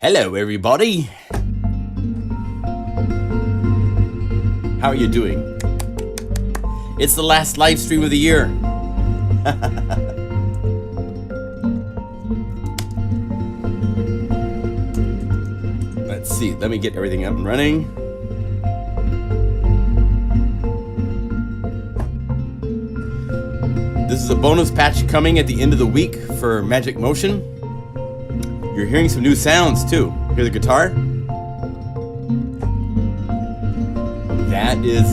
Hello everybody! How are you doing? It's the last live stream of the year. Let's see, let me get everything up and running. This is a bonus patch coming at the end of the week for Magic Motion. You're hearing some new sounds too. Hear the guitar? That is...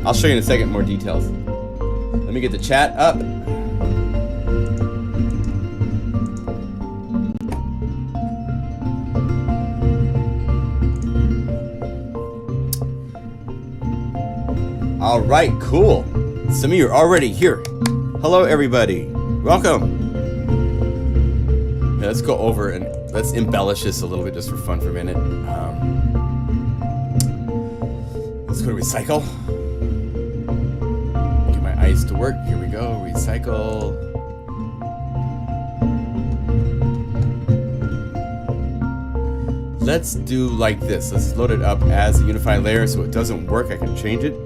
I'll show you in a second more details. Let me get the chat up. All right, cool. Some of you are already here. Hello, everybody. Welcome. Yeah, let's go over and let's embellish this a little bit just for fun for a minute. Let's go to ReCycle. Get my eyes to work. Here we go. ReCycle. Let's do like this. Let's load it up as a UNIFY layer so it doesn't work. I can change it.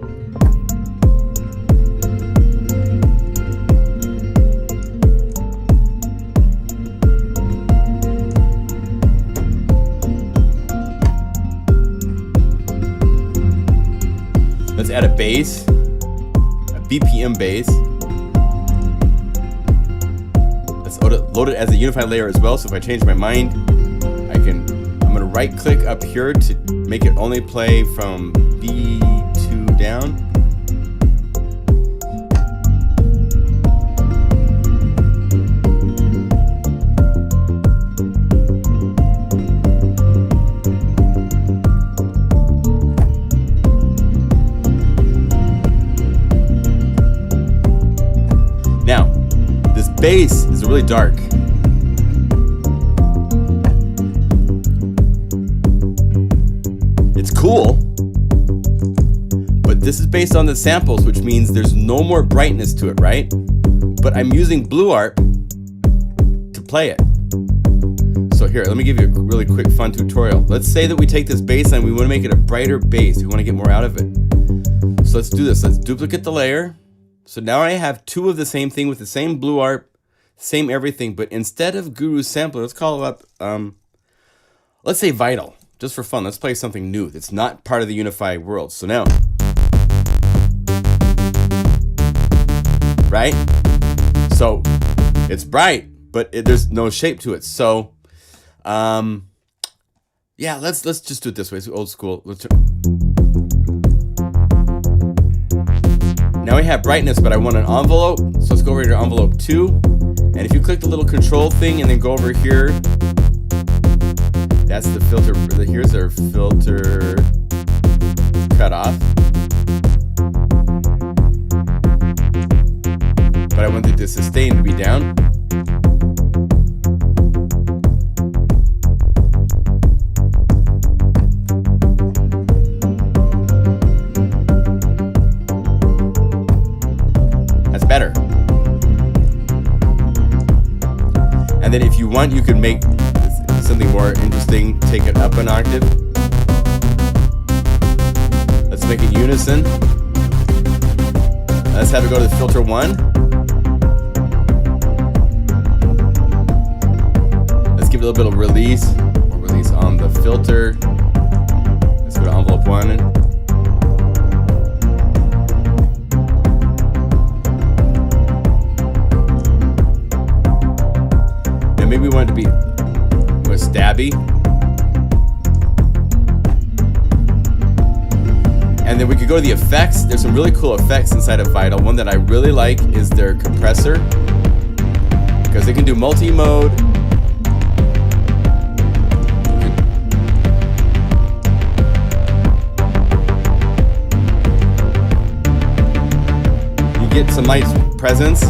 Add a bass, a BPM bass. Let's load it as a UNIFY layer as well. So if I change my mind, I'm gonna right click up here to make it only play from B2 down. Bass is really dark. It's cool, but this is based on the samples, which means there's no more brightness to it, right? But I'm using Blue Art to play it. So here, let me give you a really quick fun tutorial. Let's say that we take this bass and we want to make it a brighter bass. We want to get more out of it. So let's do this. Let's duplicate the layer. So now I have two of the same thing with the same Blue Art, same everything, but instead of Guru Sampler, let's call it up, let's say Vital, just for fun. Let's play something new that's not part of the UNIFY world. So now, right? So it's bright, but there's no shape to it. So, yeah, let's just do it this way. It's old school. Now we have brightness, but I want an envelope. So let's go over to envelope 2. And if you click the little control thing and then go over here, that's the filter. Here's our filter cutoff. But I wanted the sustain to be down. Better. And then if you want, you could make something more interesting, take it up an octave. Let's make it unison. Let's have it go to the filter 1. Let's give it a little bit of release, or release on the filter. Let's go to envelope 1. Maybe we want it to be more stabby. And then we could go to the effects. There's some really cool effects inside of Vital. One that I really like is their compressor, because they can do multi-mode. You get some nice presence.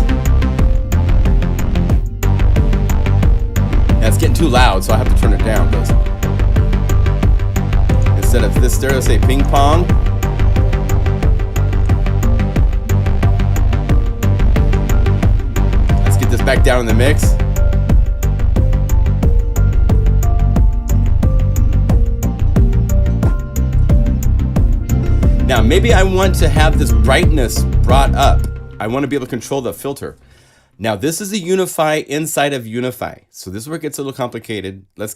It's getting too loud, so I have to turn it down. Instead of this stereo, say ping pong. Let's get this back down in the mix. Now, maybe I want to have this brightness brought up. I want to be able to control the filter. Now, this is a UNIFY inside of UNIFY. So this is where it gets a little complicated. We're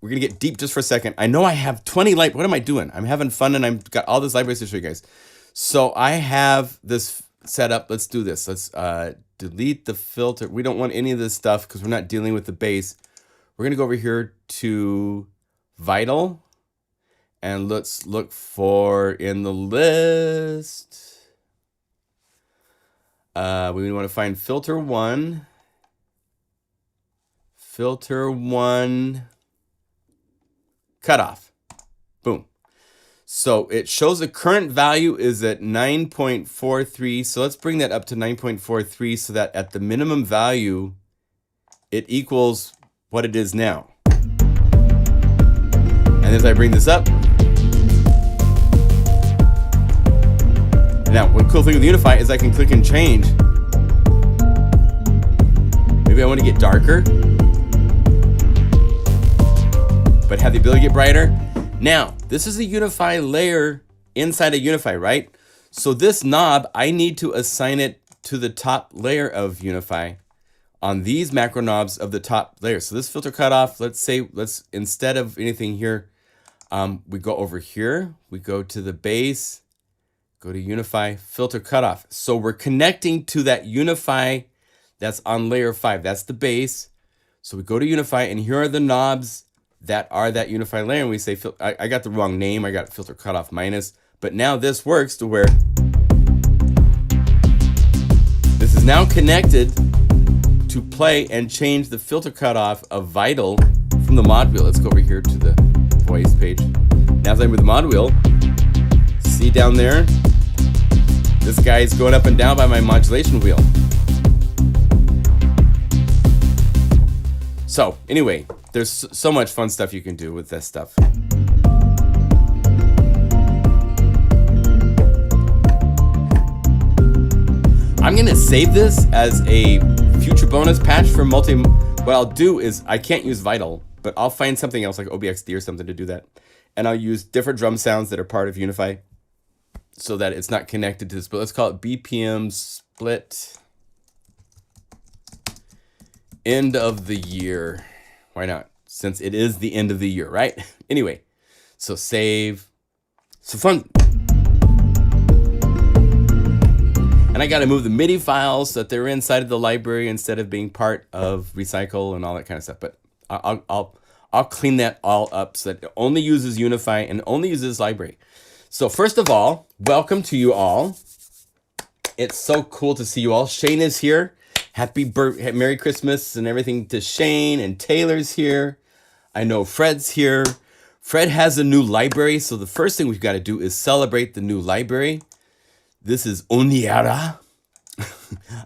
going to get deep just for a second. I know I have 20 what am I doing? I'm having fun and I've got all these libraries to show you guys. So I have this set up. Let's do this. Let's delete the filter. We don't want any of this stuff because we're not dealing with the bass. We're going to go over here to Vital. And let's look for in the list. We want to find filter 1. Filter 1 cutoff. Boom. So it shows the current value is at 9.43. So let's bring that up to 9.43 so that at the minimum value, it equals what it is now. And as I bring this up, now one cool thing with UNIFY is I can click and change. Maybe I want to get darker, but have the ability to get brighter. Now, this is a UNIFY layer inside a UNIFY, right? So this knob, I need to assign it to the top layer of UNIFY on these macro knobs of the top layer. So this filter cutoff, let's instead of anything here, we go over here, we go to the bass, go to UNIFY filter cutoff. So we're connecting to that UNIFY that's on layer 5. That's the bass. So we go to UNIFY, and here are the knobs that are that UNIFY layer. And we say, I got the wrong name. I got filter cutoff minus. But now this works to where this is now connected to play and change the filter cutoff of Vital from the mod wheel. Let's go over here to the voice page. Now as I'm with the mod wheel, see down there, this guy's going up and down by my modulation wheel. So anyway, there's so much fun stuff you can do with this stuff. I'm gonna save this as a future bonus patch for multi. What I'll do is I can't use Vital, but I'll find something else like OBXD or something to do that. And I'll use different drum sounds that are part of UNIFY so that it's not connected to this, but let's call it BPM split end of the year. Why not? Since it is the end of the year, right? Anyway, so save. So fun. And I got to move the MIDI files so that they're inside of the library instead of being part of ReCycle and all that kind of stuff. But I'll clean that all up so that it only uses UNIFY and only uses library. So first of all, welcome to you all. It's so cool to see you all. Shane is here. Merry Christmas and everything to Shane, and Taylor's here. I know Fred's here. Fred has a new library, so the first thing we've got to do is celebrate the new library. This is Oneria.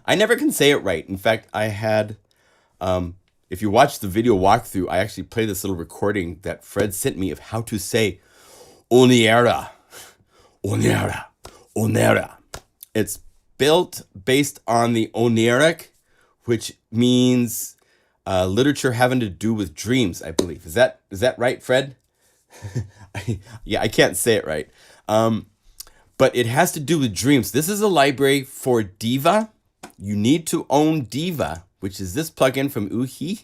I never can say it right. In fact, I had, if you watch the video walkthrough, I actually played this little recording that Fred sent me of how to say Oneria. Oneria. Oneria. It's built based on the Oniric, which means literature having to do with dreams, I believe. Is that right, Fred? Yeah, I can't say it right. But it has to do with dreams. This is a library for Diva. You need to own Diva, which is this plugin from UNIFY,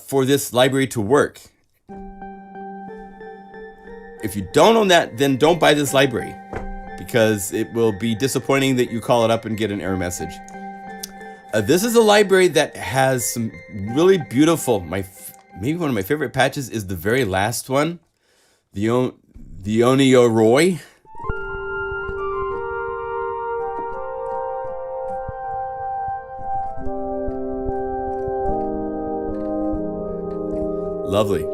for this library to work. If you don't own that, then don't buy this library, because it will be disappointing that you call it up and get an error message. This is a library that has some really beautiful, maybe one of my favorite patches is the very last one, the Oneria. Lovely.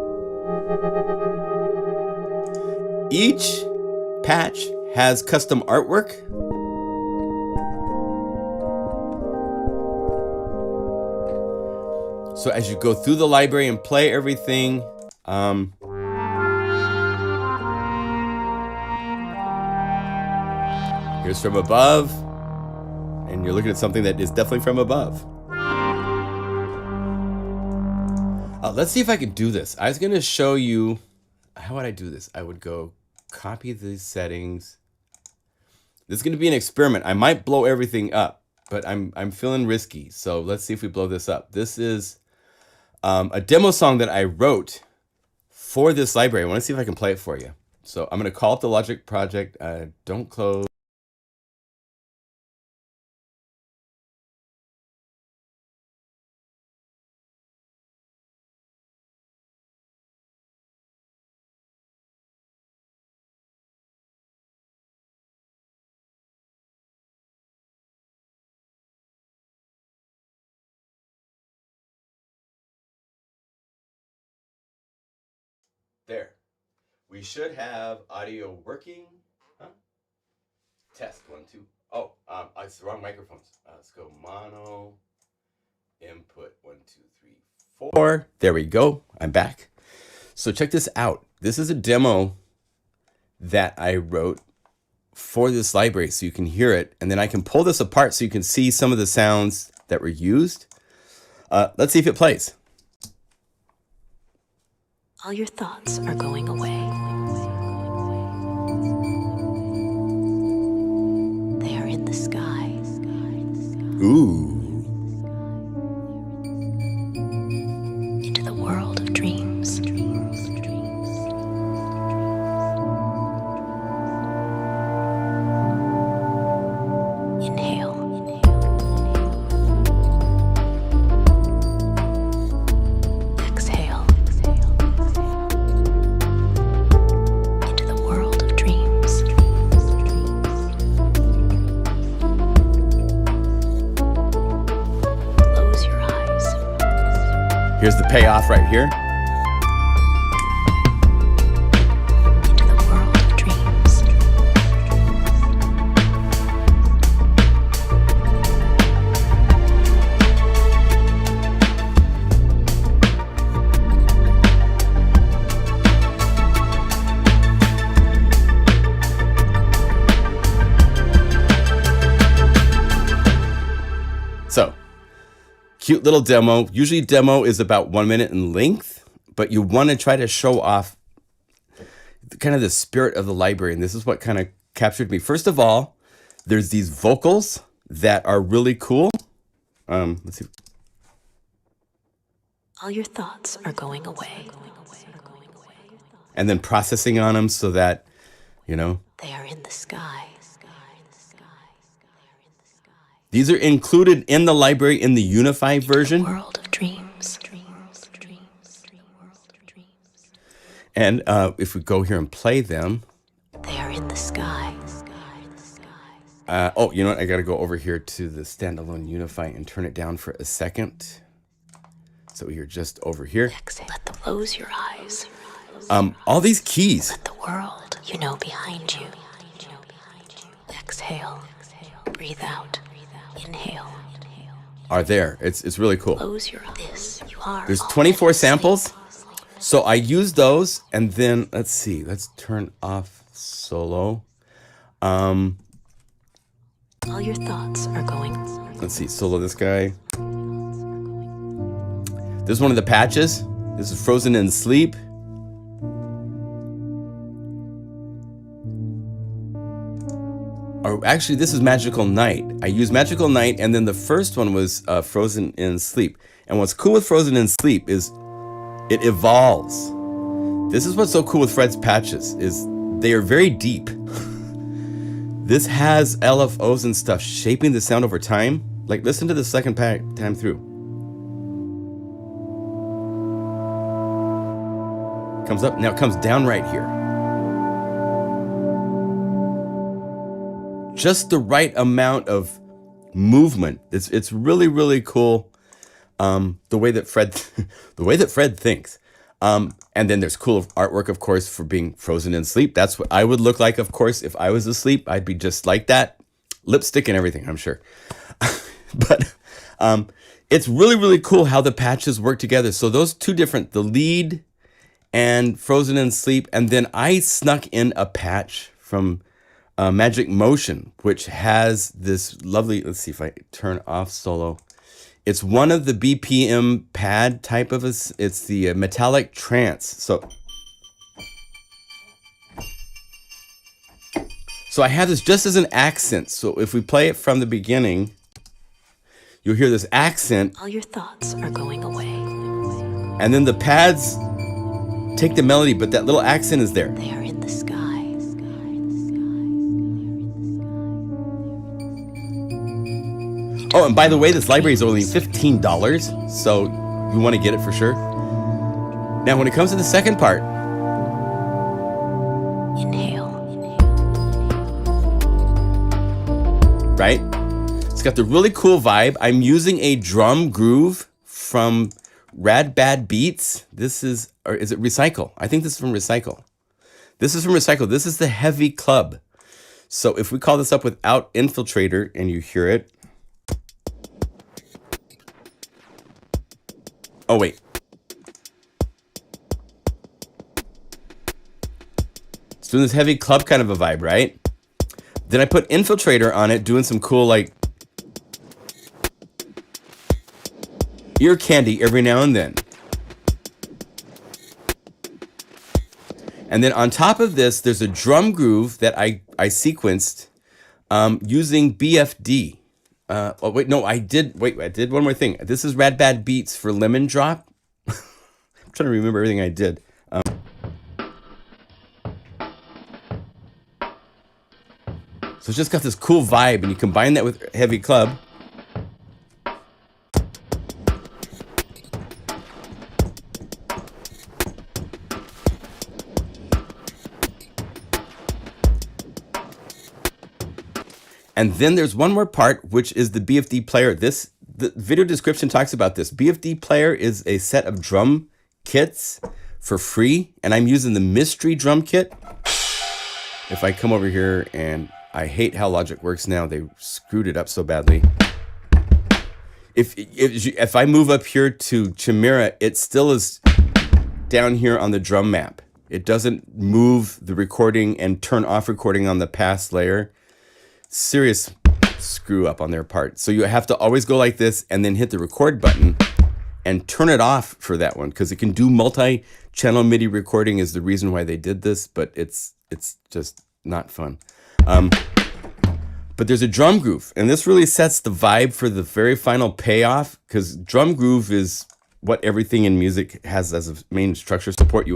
Each patch has custom artwork. So as you go through the library and play everything, here's from above, and you're looking at something that is definitely from above. Let's see if I can do this. I was going to show you, how would I do this? I would go copy these settings, This is going to be an experiment. I might blow everything up, but I'm feeling risky. So let's see if we blow this up. This is a demo song that I wrote for this library. I want to see if I can play it for you. So I'm going to call up the Logic project. Don't close. There. We should have audio working. Huh? Test 1, 2. Oh, it's the wrong microphones. Let's go mono. Input 1, 2, 3, 4. There we go. I'm back. So check this out. This is a demo that I wrote for this library so you can hear it. And then I can pull this apart so you can see some of the sounds that were used. Let's see if it plays. All your thoughts are going away. They are in the sky. Ooh. Into the world of dreams. Inhale. Exhale. Into the world of dreams. Close your eyes. Here's the payoff right here. Into the world of dreams. So, cute little demo. Usually demo is about 1 minute in length, but you want to try to show off kind of the spirit of the library. And this is what kind of captured me. First of all, there's these vocals that are really cool. Let's see. All your thoughts are going away. And then processing on them so that, you know, They are in the sky. these are included in the library in the UNIFY version. World of dreams. And if we go here and play them. They are in the sky. Oh, you know what? I got to go over here to the standalone UNIFY and turn it down for a second. So you're just over here. Exhale. Let them close your eyes. All these keys. The world you know behind you. Exhale. Breathe out. Inhale. Are there. It's really cool. Close your eyes. You are. There's 24 samples. So I use those and then let's see. Let's turn off solo. All your thoughts are going. Let's see. Solo this guy. This is one of the patches. This is Frozen in Sleep. Or actually, this is Magical Night. I used Magical Night, and then the first one was Frozen in Sleep. And what's cool with Frozen in Sleep is it evolves. This is what's so cool with Fred's patches, is they are very deep. This has LFOs and stuff shaping the sound over time. Like, listen to the second time through. Comes up, now it comes down right here. Just the right amount of movement. It's really, really cool. The way that Fred thinks. And then there's cool artwork, of course, for being frozen in sleep. That's what I would look like, of course, if I was asleep. I'd be just like that. Lipstick and everything, I'm sure. But it's really, really cool how the patches work together. So those two different, the lead and Frozen in Sleep. And then I snuck in a patch from Magic Motion, which has this lovely, let's see if I turn off solo. It's one of the BPM pad type of it's the metallic trance. So I have this just as an accent. So if we play it from the beginning, you'll hear this accent. All your thoughts are going away. And then the pads take the melody, but that little accent is there. They are in the sky. Oh, and by the way, this library is only $15, so you want to get it for sure. Now, when it comes to the second part, right? It's got the really cool vibe. I'm using a drum groove from Rad Bad Beats. This is, or is it ReCycle? I think this is from ReCycle. This is from ReCycle. This is the heavy club. So if we call this up without Infiltrator and you hear it. Oh, wait. It's doing this heavy club kind of a vibe, right? Then I put Infiltrator on it, doing some cool, like, ear candy every now and then. And then on top of this, there's a drum groove that I sequenced using BFD. Oh, wait, no, I did one more thing. This is Rad Bad Beats for Lemon Drop. I'm trying to remember everything I did. So it's just got this cool vibe, and you combine that with heavy club. And then there's one more part, which is the BFD player. The video description talks about this. BFD player is a set of drum kits for free, and I'm using the mystery drum kit. If I come over here, and I hate how Logic works now. They screwed it up so badly. If I move up here to Chimera, it still is down here on the drum map. It doesn't move the recording and turn off recording on the pass layer. Serious screw up on their part. So you have to always go like this and then hit the record button and turn it off for that one, because it can do multi-channel MIDI recording is the reason why they did this, but it's just not fun. But there's a drum groove, and this really sets the vibe for the very final payoff, because drum groove is what everything in music has as a main structure support you.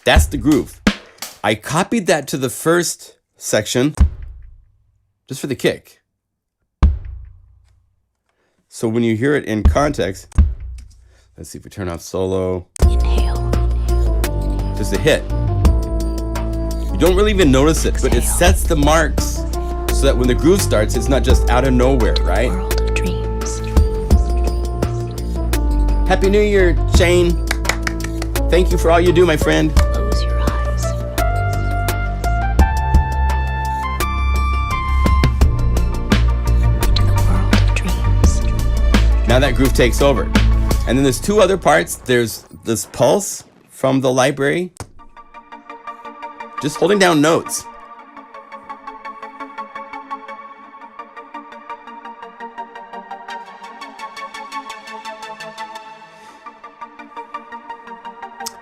That's the groove. I copied that to the first section just for the kick. So when you hear it in context, let's see if we turn off solo. Inhale. Just a hit. You don't really even notice it, but it sets the marks so that when the groove starts, it's not just out of nowhere, right? World of dreams. Happy New Year, Shane. Thank you for all you do, my friend. Close your eyes. Into the world of dreams. Now that groove takes over. And then there's two other parts. There's this pulse from the library. Just holding down notes.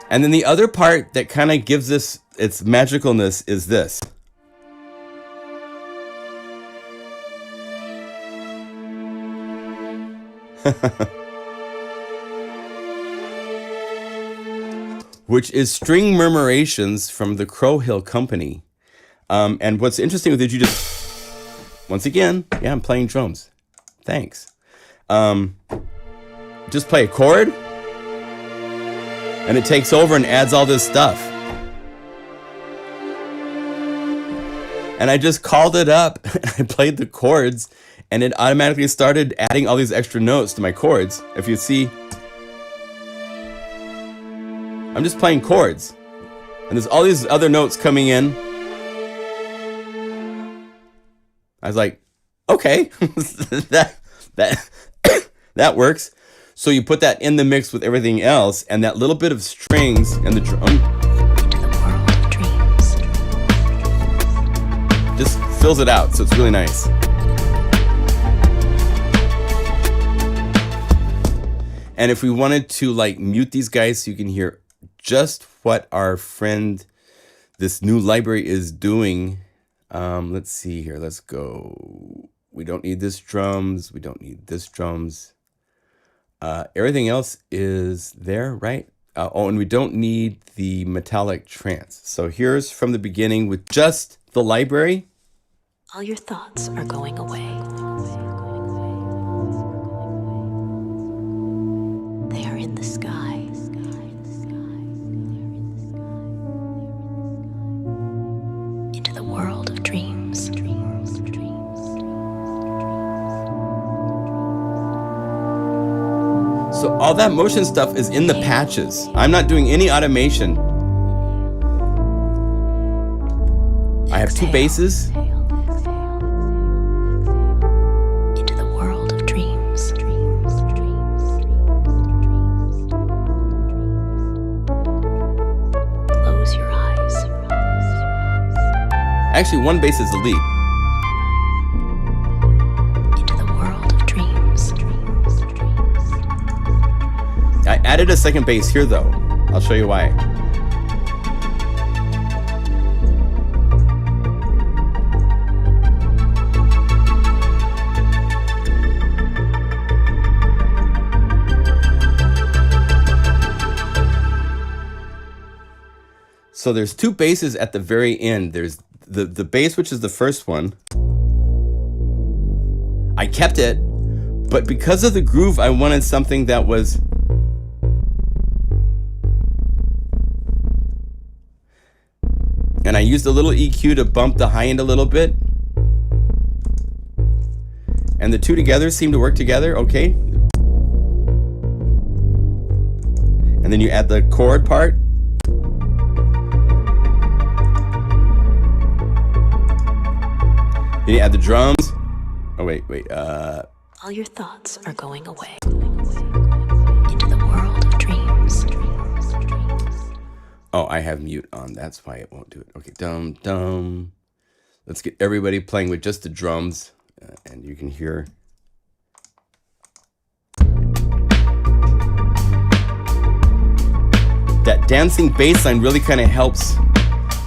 And then the other part that kind of gives this its magicalness is this. Which is string murmurations from the Crow Hill Company. And what's interesting with it, you just, once again, yeah, I'm playing drums. Thanks. Just play a chord, and it takes over and adds all this stuff. And I just called it up, I played the chords, and it automatically started adding all these extra notes to my chords. If you see, I'm just playing chords, and there's all these other notes coming in. I was like, okay, that works. So you put that in the mix with everything else, and that little bit of strings and the drum Into the world of dreams. just fills it out, so it's really nice. And if we wanted to like mute these guys so you can hear just what our friend, this new library is doing. Let's see here. Let's go. We don't need this drums. We don't need this drums. Everything else is there, right? Oh, and we don't need the metallic trance. So here's from the beginning with just the library. All your thoughts are going away. They are in the sky. Into the world of dreams. So all that motion stuff is in the patches. I'm not doing any automation. I have two basses. Into the world of dreams. Close your eyes. Actually, one bass is the lead. Into the world of dreams. I added a second bass here though. I'll show you why. So there's two basses at the very end. There's the bass, which is the first one. I kept it, but because of the groove, I wanted something that was and I used a little EQ to bump the high end a little bit. And the two together seem to work together, okay. And then you add the chord part. Then you add the drums. Oh, wait. All your thoughts are going away. Into the world of dreams. Oh, I have mute on. That's why it won't do it. Okay, dum. Let's get everybody playing with just the drums. And you can hear. That dancing bass line really kind of helps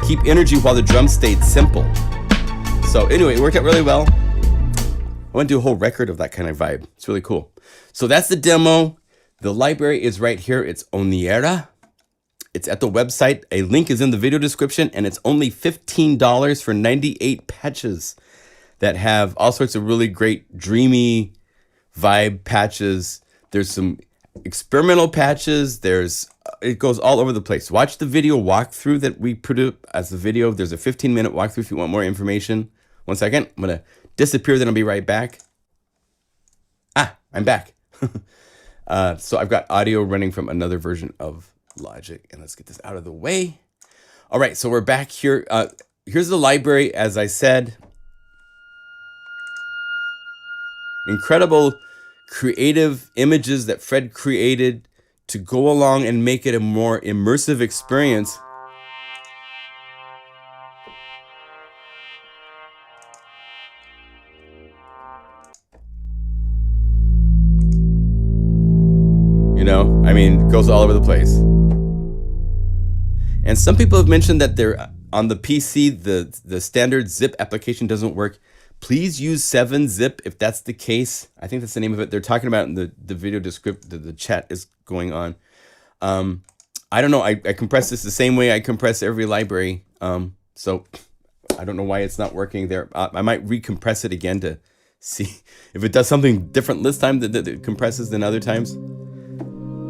keep energy while the drums stayed simple. So anyway, it worked out really well. I want to do a whole record of that kind of vibe. It's really cool. So that's the demo. The library is right here. It's Oneria. It's at the website. A link is in the video description, and it's only $15 for 98 patches that have all sorts of really great dreamy vibe patches. There's some experimental patches. It goes all over the place. Watch the video walkthrough that we produce as a video. There's a 15-minute walkthrough if you want more information. 1 second. I'm going to disappear, then I'll be right back. I'm back. So I've got audio running from another version of Logic, and let's get this out of the way. All right, so we're back here. Here's the library, as I said. Incredible creative images that Fred created to go along and make it a more immersive experience. You know, I mean, it goes all over the place. And some people have mentioned that they're on the PC, the standard zip application doesn't work. Please use 7-zip if that's the case. I think that's the name of it. They're talking about in the video description, the chat is going on. I don't know. I compress this the same way I compress every library. So I don't know why it's not working there. I might recompress it again to see if it does something different this time that it compresses than other times.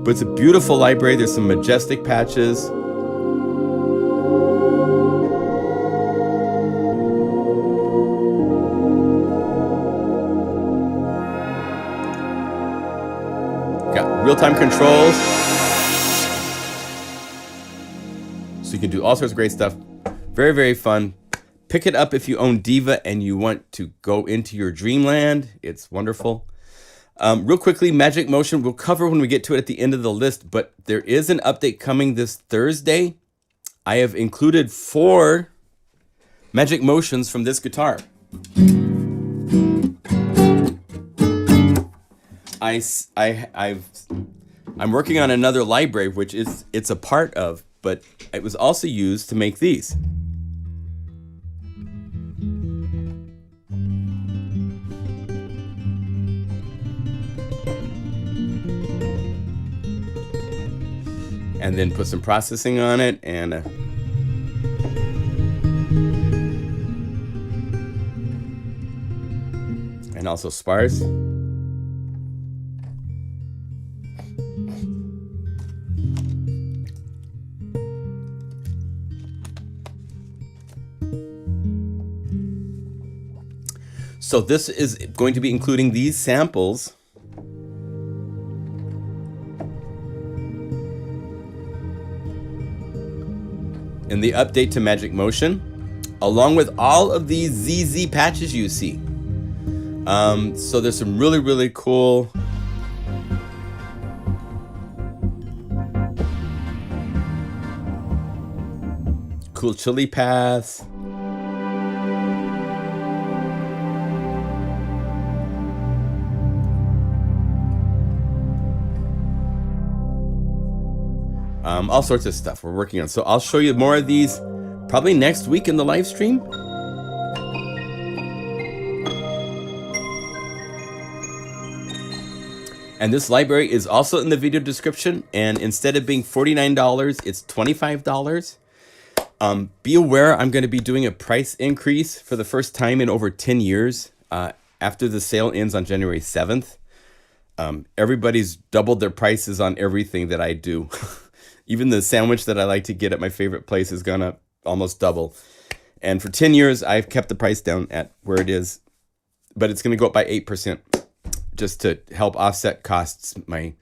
But it's a beautiful library. There's some majestic patches. Got real-time controls. So you can do all sorts of great stuff. Very, very fun. Pick it up if you own Diva and you want to go into your dreamland. It's wonderful. Real quickly, Magic Motion we'll cover when we get to it at the end of the list, but there is an update coming this Thursday. I have included 4 Magic Motions from this guitar. I've I'm working on another library, which it's a part of, but it was also used to make these. And then put some processing on it and also sparse. So this is going to be including these samples. In the update to Magic Motion, along with all of these ZZ patches you see. So there's some really, really cool chili paths. All sorts of stuff we're working on. So I'll show you more of these probably next week in the live stream. And this library is also in the video description. And instead of being $49, it's $25. Be aware I'm going to be doing a price increase for the first time in over 10 years after the sale ends on January 7th. Everybody's doubled their prices on everything that I do. Even the sandwich that I like to get at my favorite place is gonna almost double. And for 10 years, I've kept the price down at where it is, but it's gonna go up by 8% just to help offset costs. My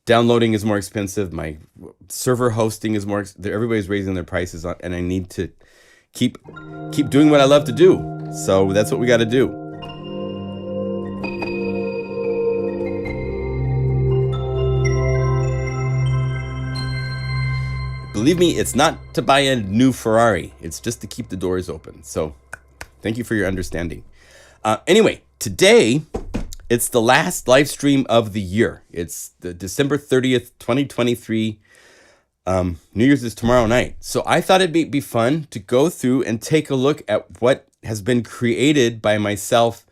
downloading is more expensive. My server hosting is more, everybody's raising their prices on, and I need to keep doing what I love to do. So that's what we gotta do. Believe me, it's not to buy a new Ferrari. It's just to keep the doors open. So thank you for your understanding. Anyway, today, it's the last live stream of the year. It's the December 30th, 2023. New Year's is tomorrow night. So I thought it'd be fun to go through and take a look at what has been created by myself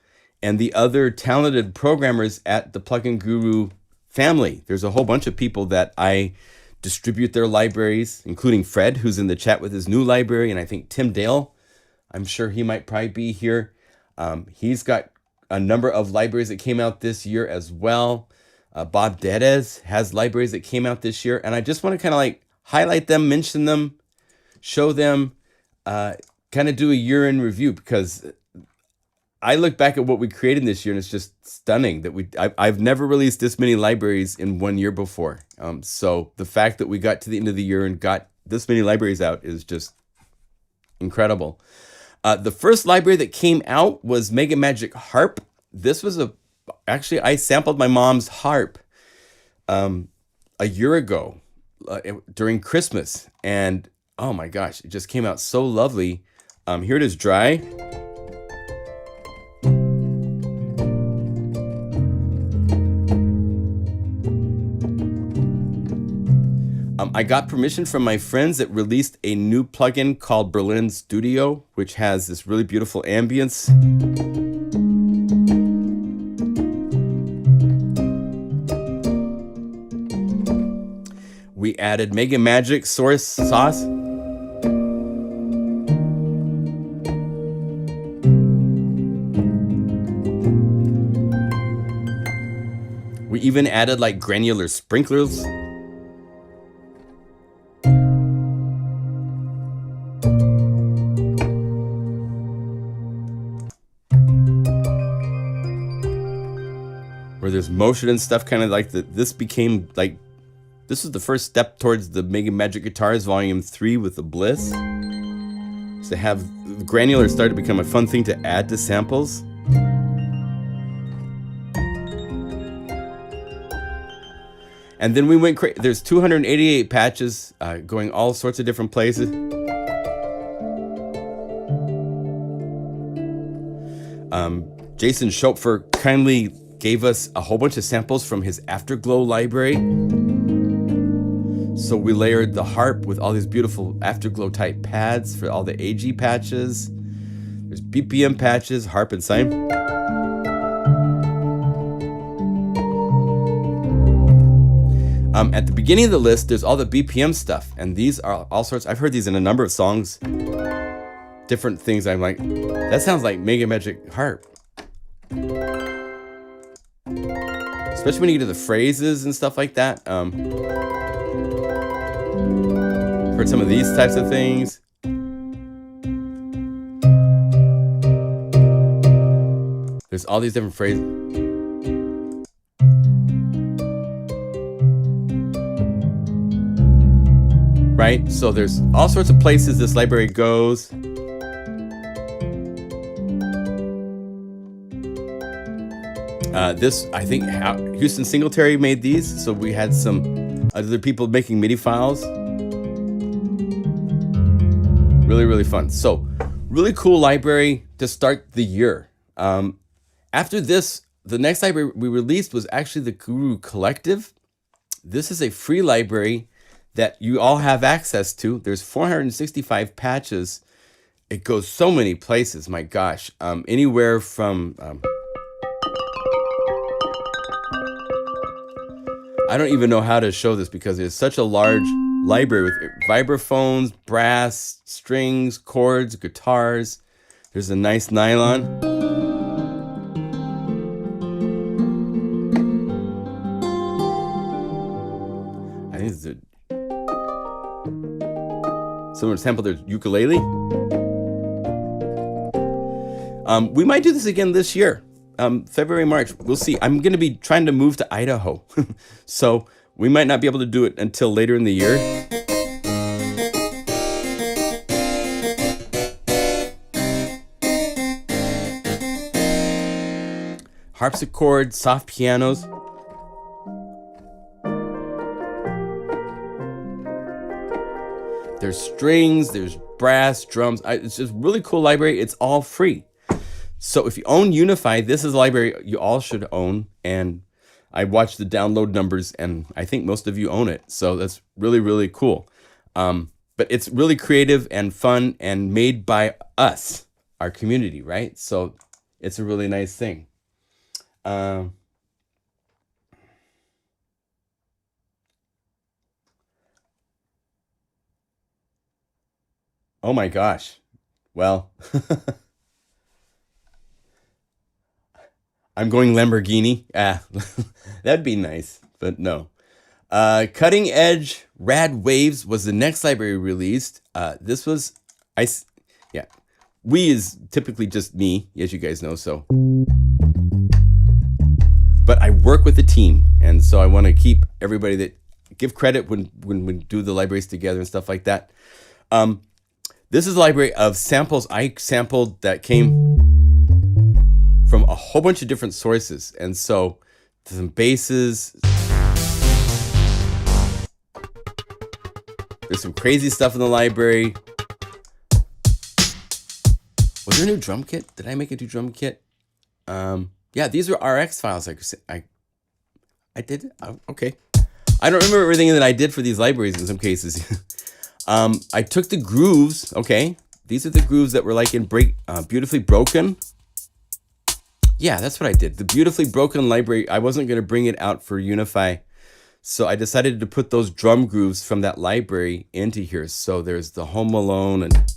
and the other talented programmers at the Plugin Guru family. There's a whole bunch of people that I distribute their libraries, including Fred, who's in the chat with his new library, and I think Tim Dale, I'm sure he might probably be here. He's got a number of libraries that came out this year as well. Bob Dedez has libraries that came out this year, and I just want to kind of like highlight them, mention them, show them, kind of do a year in review, because I look back at what we created this year and it's just stunning that I've never released this many libraries in 1 year before. So the fact that we got to the end of the year and got this many libraries out is just incredible. The first library that came out was Mega Magic Harp. This was actually I sampled my mom's harp a year ago during Christmas, and oh my gosh, it just came out so lovely. Here it is dry. I got permission from my friends that released a new plugin called Berlin Studio, which has this really beautiful ambience. We added Mega Magic Source Sauce. We even added like granular sprinklers. Where there's motion and stuff, kind of like this became like, this was the first step towards the Mega Magic Guitars Volume 3 with the Bliss. So to have granular start to become a fun thing to add to samples. And then we went crazy. There's 288 patches going all sorts of different places. Jason Schopfer kindly gave us a whole bunch of samples from his Afterglow library. So we layered the harp with all these beautiful afterglow type pads for all the AG patches. There's BPM patches, harp and cymbal. At the beginning of the list, there's all the BPM stuff, and these are all sorts. I've heard these in a number of songs, different things. I'm like, that sounds like Mega Magic Harp. Especially when you get to the phrases and stuff like that. Heard some of these types of things. There's all these different phrases. Right? So there's all sorts of places this library goes. This, I think, Houston Singletary made these. So we had some other people making MIDI files. Really, really fun. So really cool library to start the year. After this, the next library we released was actually the Guru Collective. This is a free library that you all have access to. There's 465 patches. It goes so many places, my gosh. Anywhere from, I don't even know how to show this because it's such a large library with vibraphones, brass, strings, chords, guitars. There's a nice nylon. I think it's someone sampled their ukulele. We might do this again this year. February, March, we'll see. I'm going to be trying to move to Idaho. So we might not be able to do it until later in the year. Harpsichord, soft pianos. There's strings, there's brass, drums. It's just a really cool library. It's all free. So if you own UNIFY, this is a library you all should own. And I watched the download numbers, and I think most of you own it. So that's really, really cool. But it's really creative and fun and made by us, our community, right? So it's a really nice thing. Oh my gosh. Well, I'm going Lamborghini. That'd be nice, but no. Cutting Edge Rad Waves was the next library released. This was, we is typically just me, as you guys know, so. But I work with a team, and so I want to keep everybody that, give credit when we do the libraries together and stuff like that. This is a library of samples I sampled that came from a whole bunch of different sources. And so some basses. There's some crazy stuff in the library. Was there a new drum kit? Did I make a new drum kit? Yeah, these were RX files. I did? Okay. I don't remember everything that I did for these libraries in some cases. I took the grooves, okay? These are the grooves that were like in Beautifully Broken. Yeah, that's what I did. The Beautifully Broken library, I wasn't going to bring it out for UNIFY. So I decided to put those drum grooves from that library into here. So there's the Home Alone and...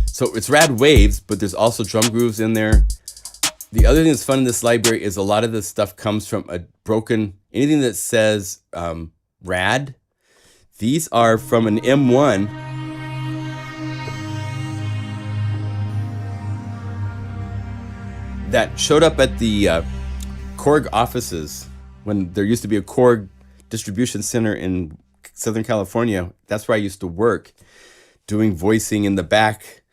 So it's Rad Waves, but there's also drum grooves in there. The other thing that's fun in this library is a lot of this stuff comes from a broken... Anything that says Rad... These are from an M1 that showed up at the Korg offices when there used to be a Korg distribution center in Southern California. That's where I used to work, doing voicing in the back.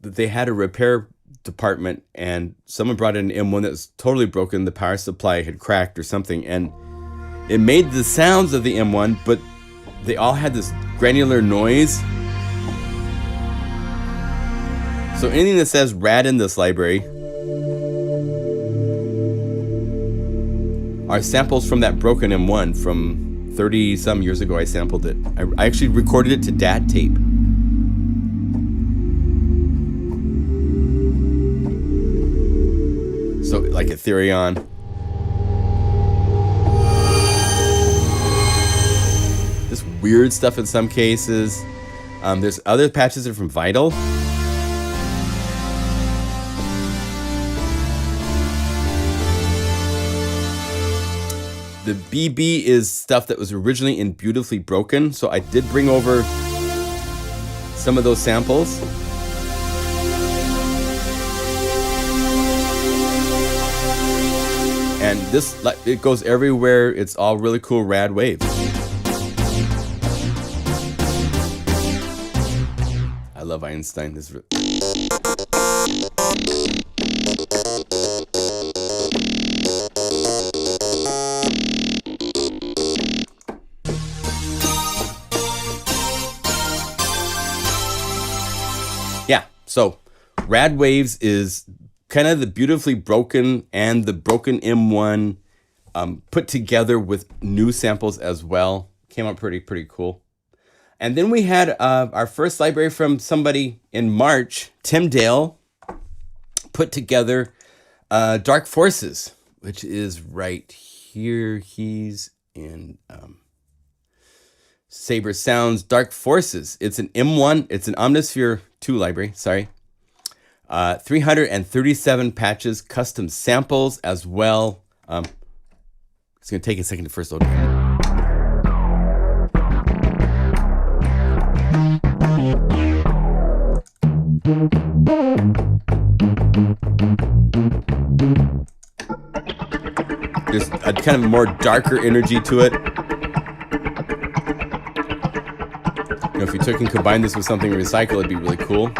They had a repair department, and someone brought in an M1 that was totally broken. The power supply had cracked or something, and it made the sounds of the M1, but they all had this granular noise. So anything that says Rad in this library are samples from that broken M1 from 30 some years ago I sampled it. I actually recorded it to DAT tape. So like Ethereon. This weird stuff in some cases. There's other patches that are from Vital. The BB is stuff that was originally in Beautifully Broken, so I did bring over some of those samples. And this, it goes everywhere. It's all really cool Rad Waves. I love Einstein. This is yeah, so Rad Waves is kind of the Beautifully Broken and the Broken M1 put together with new samples as well. Came out pretty cool. And then we had our first library from somebody in March, Tim Dale, put together Dark Forces, which is right here. He's in Sabre Sounds Dark Forces. It's an M1, it's an Omnisphere 2 library, sorry. 337 patches, custom samples as well. It's going to take a second to first load. There's a kind of more darker energy to it. You know, if you took and combined this with something ReCycle, it'd be really cool.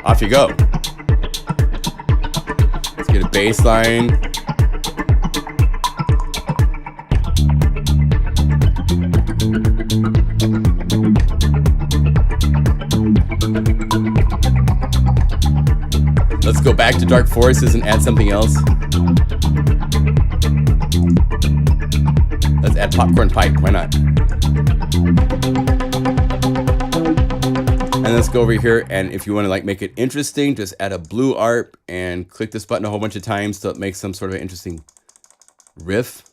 Off you go. Let's get a bass line. Let's go back to Dark Forces and add something else. Let's add Popcorn Pipe, why not? And let's go over here, and if you want to like make it interesting, just add a blue ARP and click this button a whole bunch of times till it makes some sort of interesting riff.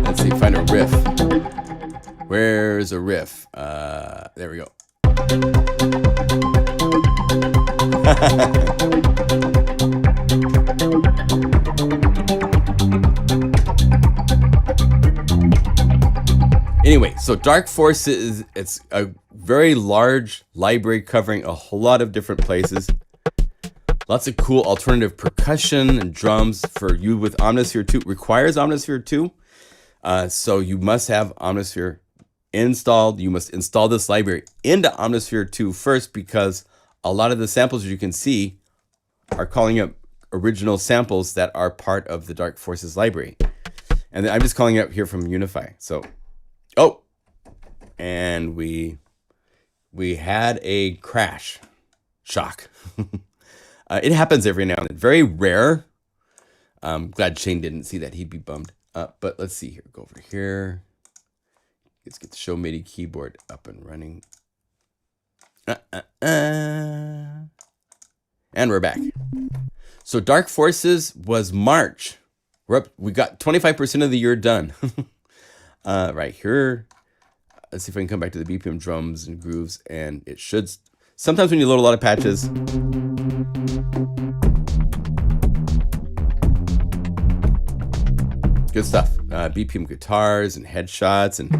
Let's see, find a riff. Where's a riff? There we go. Anyway, so Dark Forces, it's a very large library covering a whole lot of different places. Lots of cool alternative percussion and drums for you with Omnisphere 2. Requires Omnisphere 2. So you must have Omnisphere installed. You must install this library into Omnisphere 2 first, because a lot of the samples you can see are calling up original samples that are part of the Dark Forces library. And then I'm just calling it up here from UNIFY. So, oh, and we had a crash. Shock. It happens every now and then. Very rare. I'm glad Shane didn't see that. He'd be bummed. But let's see here. Go over here. Let's get the Show MIDI keyboard up and running. And we're back. So Dark Forces was March. We got 25% of the year done. Right here. Let's see if I can come back to the BPM drums and grooves, and it should. Sometimes when you load a lot of patches, good stuff. BPM guitars and headshots and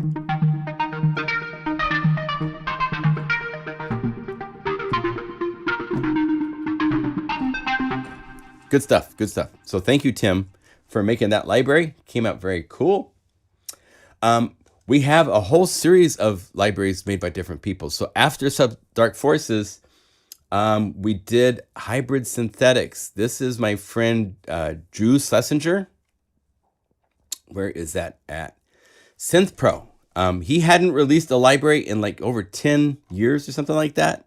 good stuff. Good stuff. So thank you, Tim, for making that library. Came out very cool. We have a whole series of libraries made by different people. So after Dark Forces, we did Hybrid Synthetics. This is my friend Drew Schlesinger. where is that at? Synth Pro. He hadn't released a library in like over 10 years or something like that.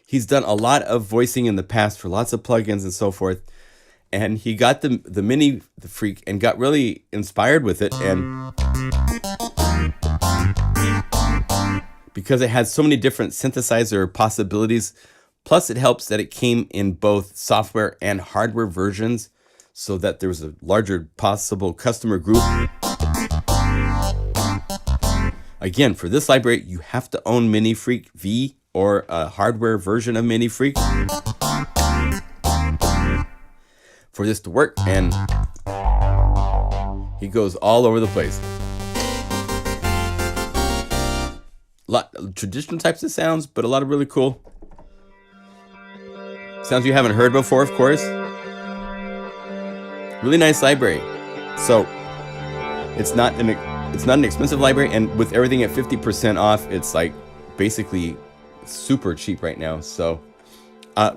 He's done a lot of voicing in the past for lots of plugins and so forth. And he got the Mini Freak and got really inspired with it. And because it has so many different synthesizer possibilities, plus it helps that it came in both software and hardware versions so that there was a larger possible customer group. Again, for this library, you have to own Mini Freak V or a hardware version of Mini Freak for this to work, and he goes all over the place. A lot of traditional types of sounds, but a lot of really cool sounds you haven't heard before, of course. Really nice library. So it's not an expensive library, and with everything at 50% off, it's like basically super cheap right now. So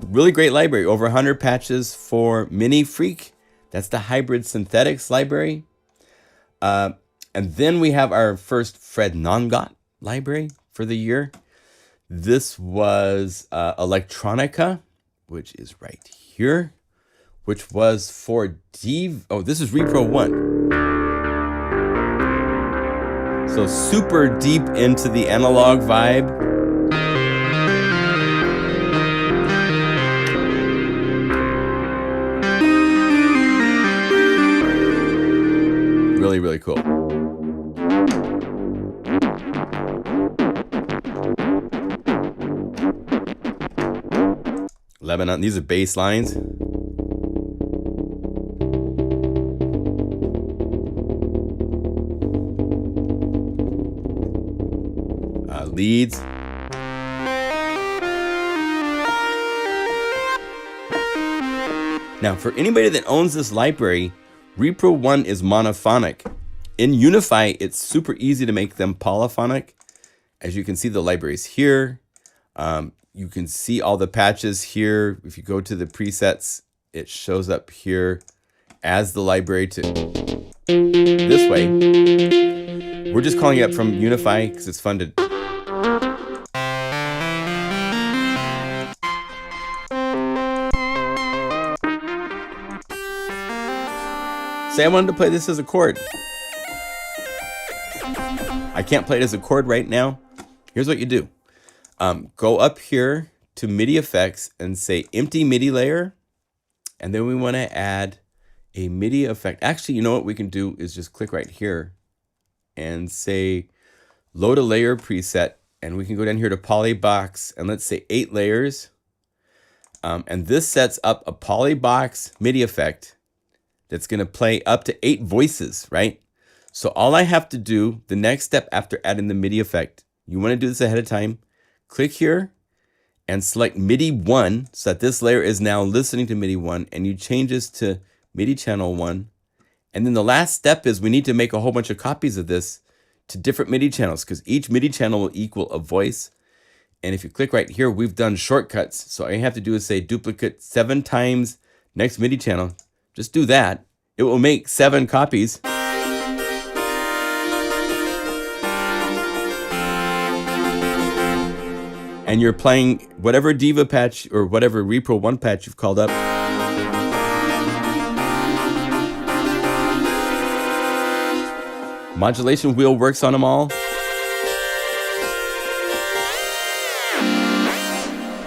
really great library. Over 100 patches for Mini Freak. That's the hybrid synthetics library. And then we have our first Fred Nongot library for the year. This was Electronica, which is right here, which was for Diva. Oh, this is Repro-1. So super deep into the analog vibe. Really, really cool. Lebanon, these are bass lines. Leads. Now, for anybody that owns this library, Repro-1 is monophonic. In UNIFY, it's super easy to make them polyphonic. As you can see, the library's here. You can see all the patches here. If you go to the presets, it shows up here as the library to this way. We're just calling it up from UNIFY because it's fun to... Say I wanted to play this as a chord. I can't play it as a chord right now. Here's what you do. Go up here to MIDI effects and say empty MIDI layer. And then we want to add a MIDI effect. Actually, you know what we can do is just click right here and say load a layer preset. And we can go down here to Polybox and let's say 8 layers. And this sets up a Polybox MIDI effect that's going to play up to 8 voices, right? So all I have to do, the next step after adding the MIDI effect, you want to do this ahead of time. Click here and select MIDI 1 so that this layer is now listening to MIDI 1, and you change this to MIDI channel 1. And then the last step is we need to make a whole bunch of copies of this to different MIDI channels because each MIDI channel will equal a voice. And if you click right here, we've done shortcuts. So all you have to do is say duplicate 7 times next MIDI channel. Just do that. It will make 7 copies. And you're playing whatever Diva patch or whatever Repro-1 patch you've called up. Modulation wheel works on them all.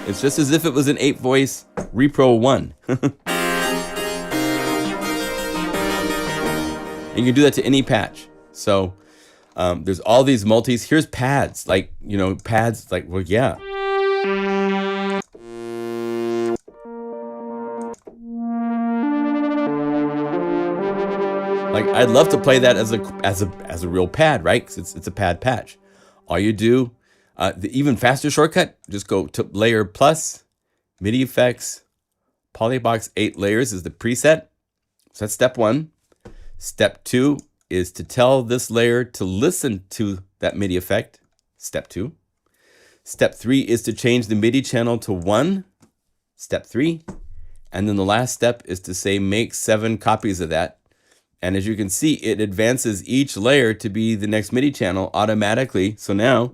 It's just as if it was an 8-voice Repro-1. You can do that to any patch. So there's all these multis. Here's pads, like, you know, pads, like, well, yeah. Like, I'd love to play that as a real pad, right? Because it's a pad patch. All you do, the even faster shortcut, just go to layer plus, MIDI effects, Polybox 8 layers is the preset. So that's step 1. Step 2 is to tell this layer to listen to that MIDI effect. Step 2. Step 3 is to change the MIDI channel to 1. Step 3. And then the last step is to say make 7 copies of that. And as you can see, it advances each layer to be the next MIDI channel automatically. So now,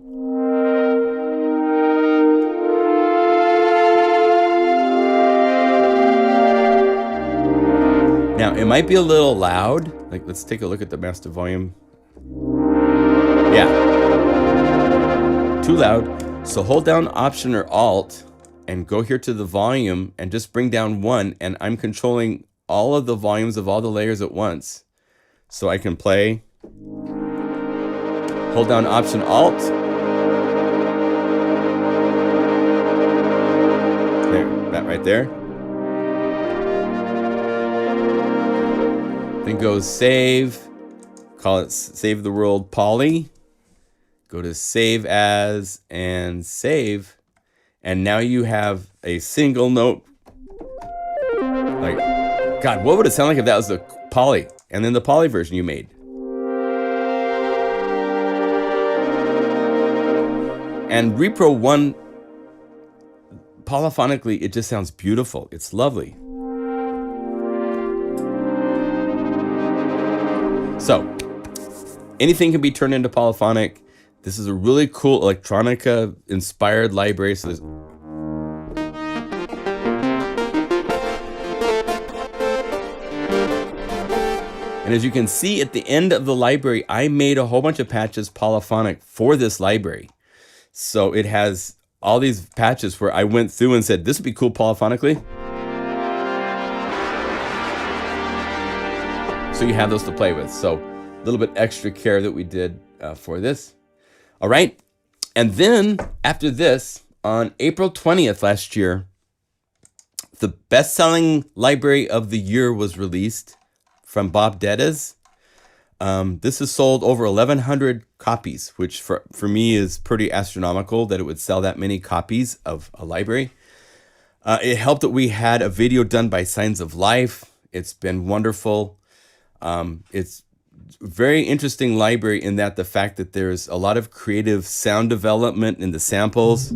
it might be a little loud. Like, let's take a look at the master volume. Yeah, too loud. So hold down Option or Alt and go here to the volume and just bring down 1. And I'm controlling all of the volumes of all the layers at once. So I can play. Hold down Option Alt. There, that right there. Then go Save. Call it Save the World Poly. Go to Save As and Save. And now you have a single note. Like, God, what would it sound like if that was the Poly? And then the Poly version you made. And Repro-1, polyphonically, it just sounds beautiful. It's lovely. So, anything can be turned into polyphonic. This is a really cool electronica-inspired library. So there's and as you can see at the end of the library, I made a whole bunch of patches polyphonic for this library. So it has all these patches where I went through and said, this would be cool polyphonically. So you have those to play with. So a little bit extra care that we did for this. All right. And then after this, on April 20th last year, the best-selling library of the year was released from Bob Dedes. This has sold over 1,100 copies, which for me is pretty astronomical that it would sell that many copies of a library. It helped that we had a video done by Signs of Life. It's been wonderful. It's a very interesting library in that the fact that there's a lot of creative sound development in the samples.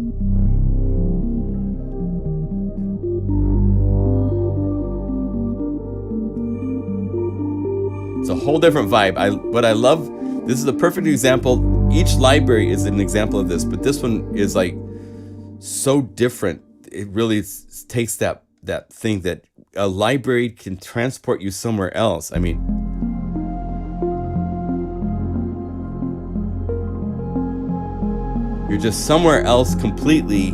It's a whole different vibe. What I love, this is a perfect example. Each library is an example of this, but this one is like so different. It really takes that thing that a library can transport you somewhere else. I mean, you're just somewhere else completely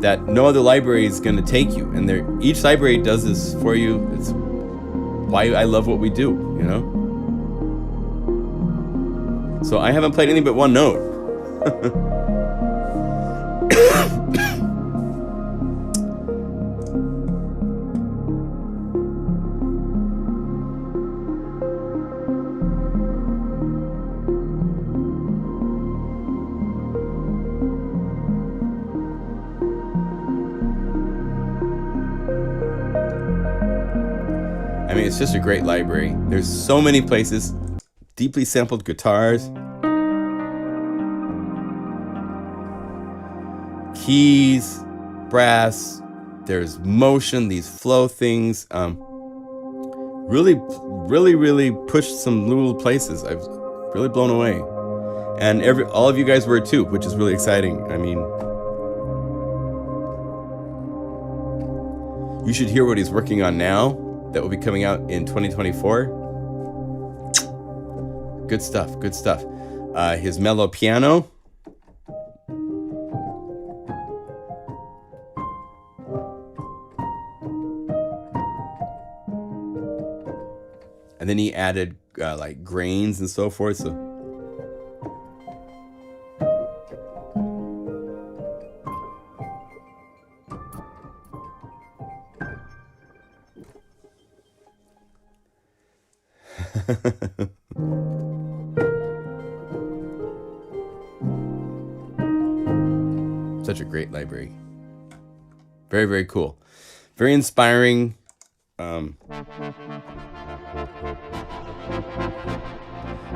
that no other library is going to take you. And each library does this for you. It's why I love what we do, you know? So I haven't played anything but one note. I mean, it's just a great library. There's so many places, deeply sampled guitars, keys, brass, there's motion, these flow things. Really pushed some little places. I was really blown away. And all of you guys were too, which is really exciting. I mean, you should hear what he's working on now. That will be coming out in 2024. Good stuff, good stuff. His mellow piano. And then he added like grains and so forth. So such a great library. Very, very cool. Very inspiring.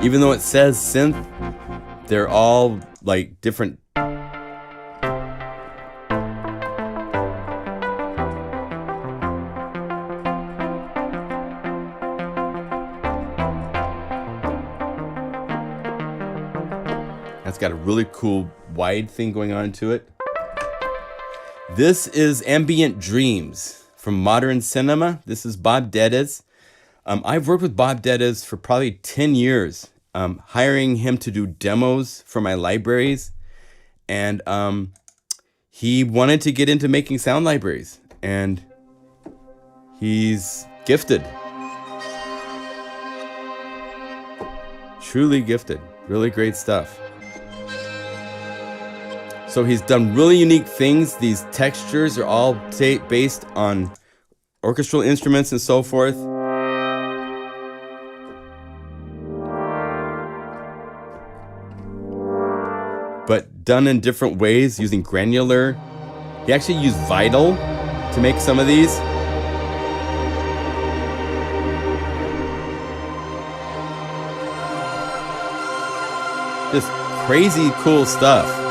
Even though it says synth, they're all like different. It's got a really cool wide thing going on to it. This is Ambient Dreams from Modern Cinema. This is Bob Deddes. I've worked with Bob Deddes for probably 10 years, hiring him to do demos for my libraries. And he wanted to get into making sound libraries. And he's gifted. Truly gifted. Really great stuff. So he's done really unique things. These textures are all based on orchestral instruments and so forth. But done in different ways using granular. He actually used Vital to make some of these. Just crazy cool stuff.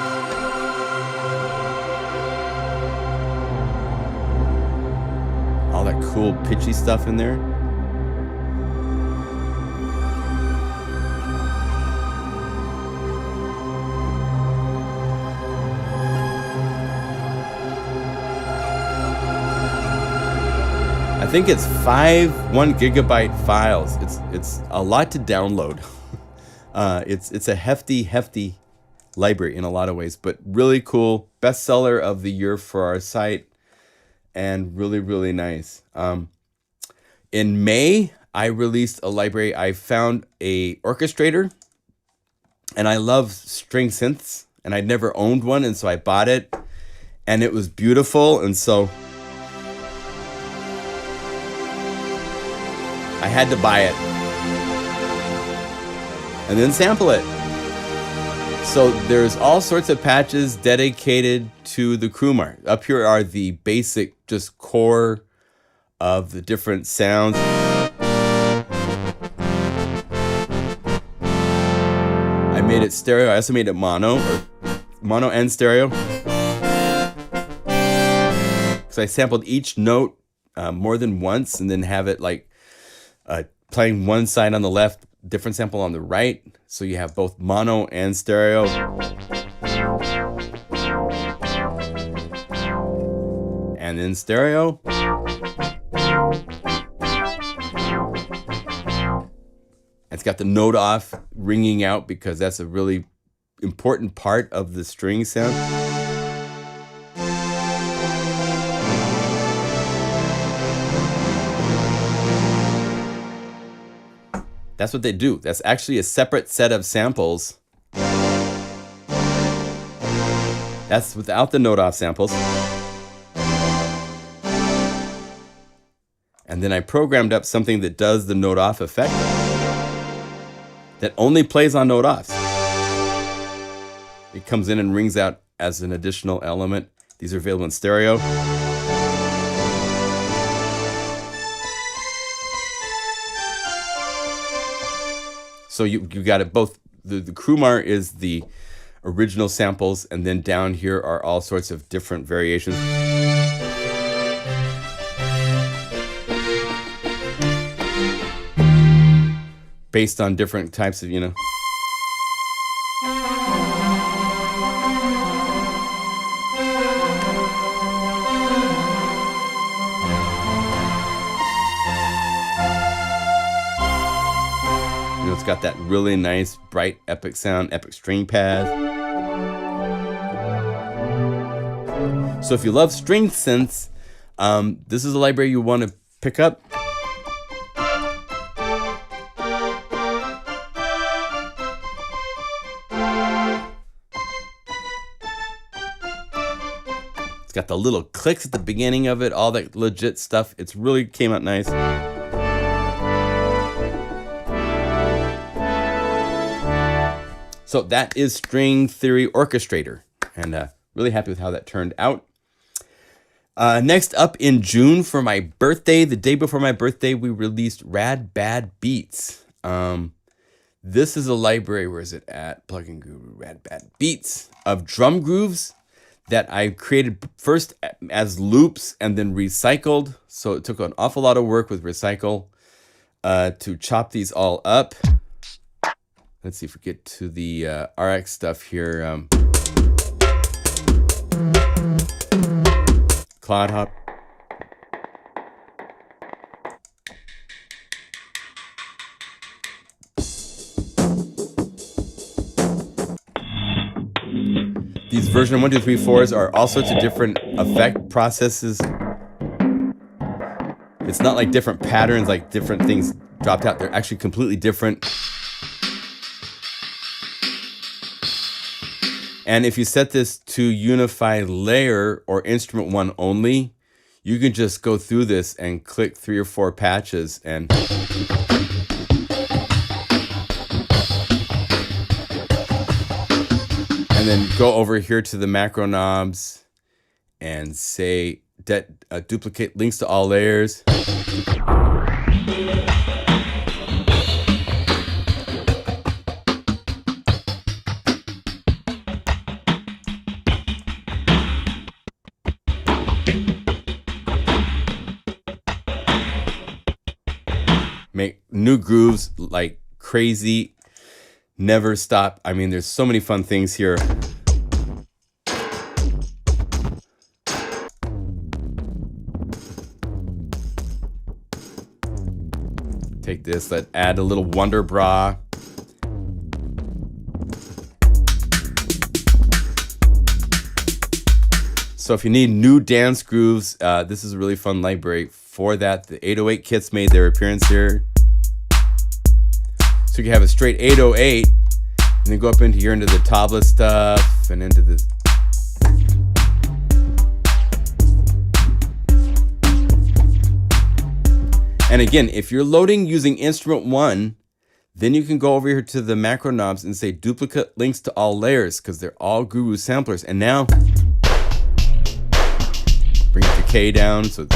All that cool pitchy stuff in there. I think it's 1 gigabyte files. It's a lot to download. It's a hefty library in a lot of ways, but really cool. Bestseller of the year for our site, and really nice. In May, I released a library. I found a orchestrator, and I love string synths, and I'd never owned one, and so I bought it, and it was beautiful, and so I had to buy it and then sample it. So there's all sorts of patches dedicated to the Krumar. Up here are the basic, just core of the different sounds. I made it stereo. I also made it mono and stereo. So I sampled each note more than once, and then have it like playing one side on the left, different sample on the right, so you have both mono and stereo. And then stereo. It's got the note off ringing out because that's a really important part of the string sound. That's what they do. That's actually a separate set of samples. That's without the note off samples. And then I programmed up something that does the note off effect that only plays on note offs. It comes in and rings out as an additional element. These are available in stereo. So you got it both. The Krumar is the original samples, and then down here are all sorts of different variations. Based on different types of, It's got that really nice, bright, epic sound, epic string pad. So if you love string synths, this is a library you want to pick up. It's got the little clicks at the beginning of it, all that legit stuff. It's really came out nice. So that is String Theory Orchestrator, and really happy with how that turned out. Next up in June for my birthday, the day before my birthday, we released Rad Bad Beats. This is a library, where is it at? Plugin Guru, Rad Bad Beats, of drum grooves that I created first as loops and then recycled. So it took an awful lot of work with ReCycle to chop these all up. let's see if we get to the RX stuff here. Cloud Hop. These version 1, 2, 3, 4s are all sorts of different effect processes. It's not like different patterns, like different things dropped out. They're actually completely different. And if you set this to UNIFY layer or instrument 1 only, you can just go through this and click 3 or 4 patches and then go over here to the macro knobs and say duplicate links to all layers. Make new grooves like crazy. Never stop. I mean, there's so many fun things here. Take this, let's add a little Wonder Bra. So if you need new dance grooves, this is a really fun library for that. The 808 kits made their appearance here. So you can have a straight 808 and then go up into here into the tabla stuff and into the and again, if you're loading using instrument 1, then you can go over here to the macro knobs and say duplicate links to all layers because they're all Guru samplers. And now bring the decay down so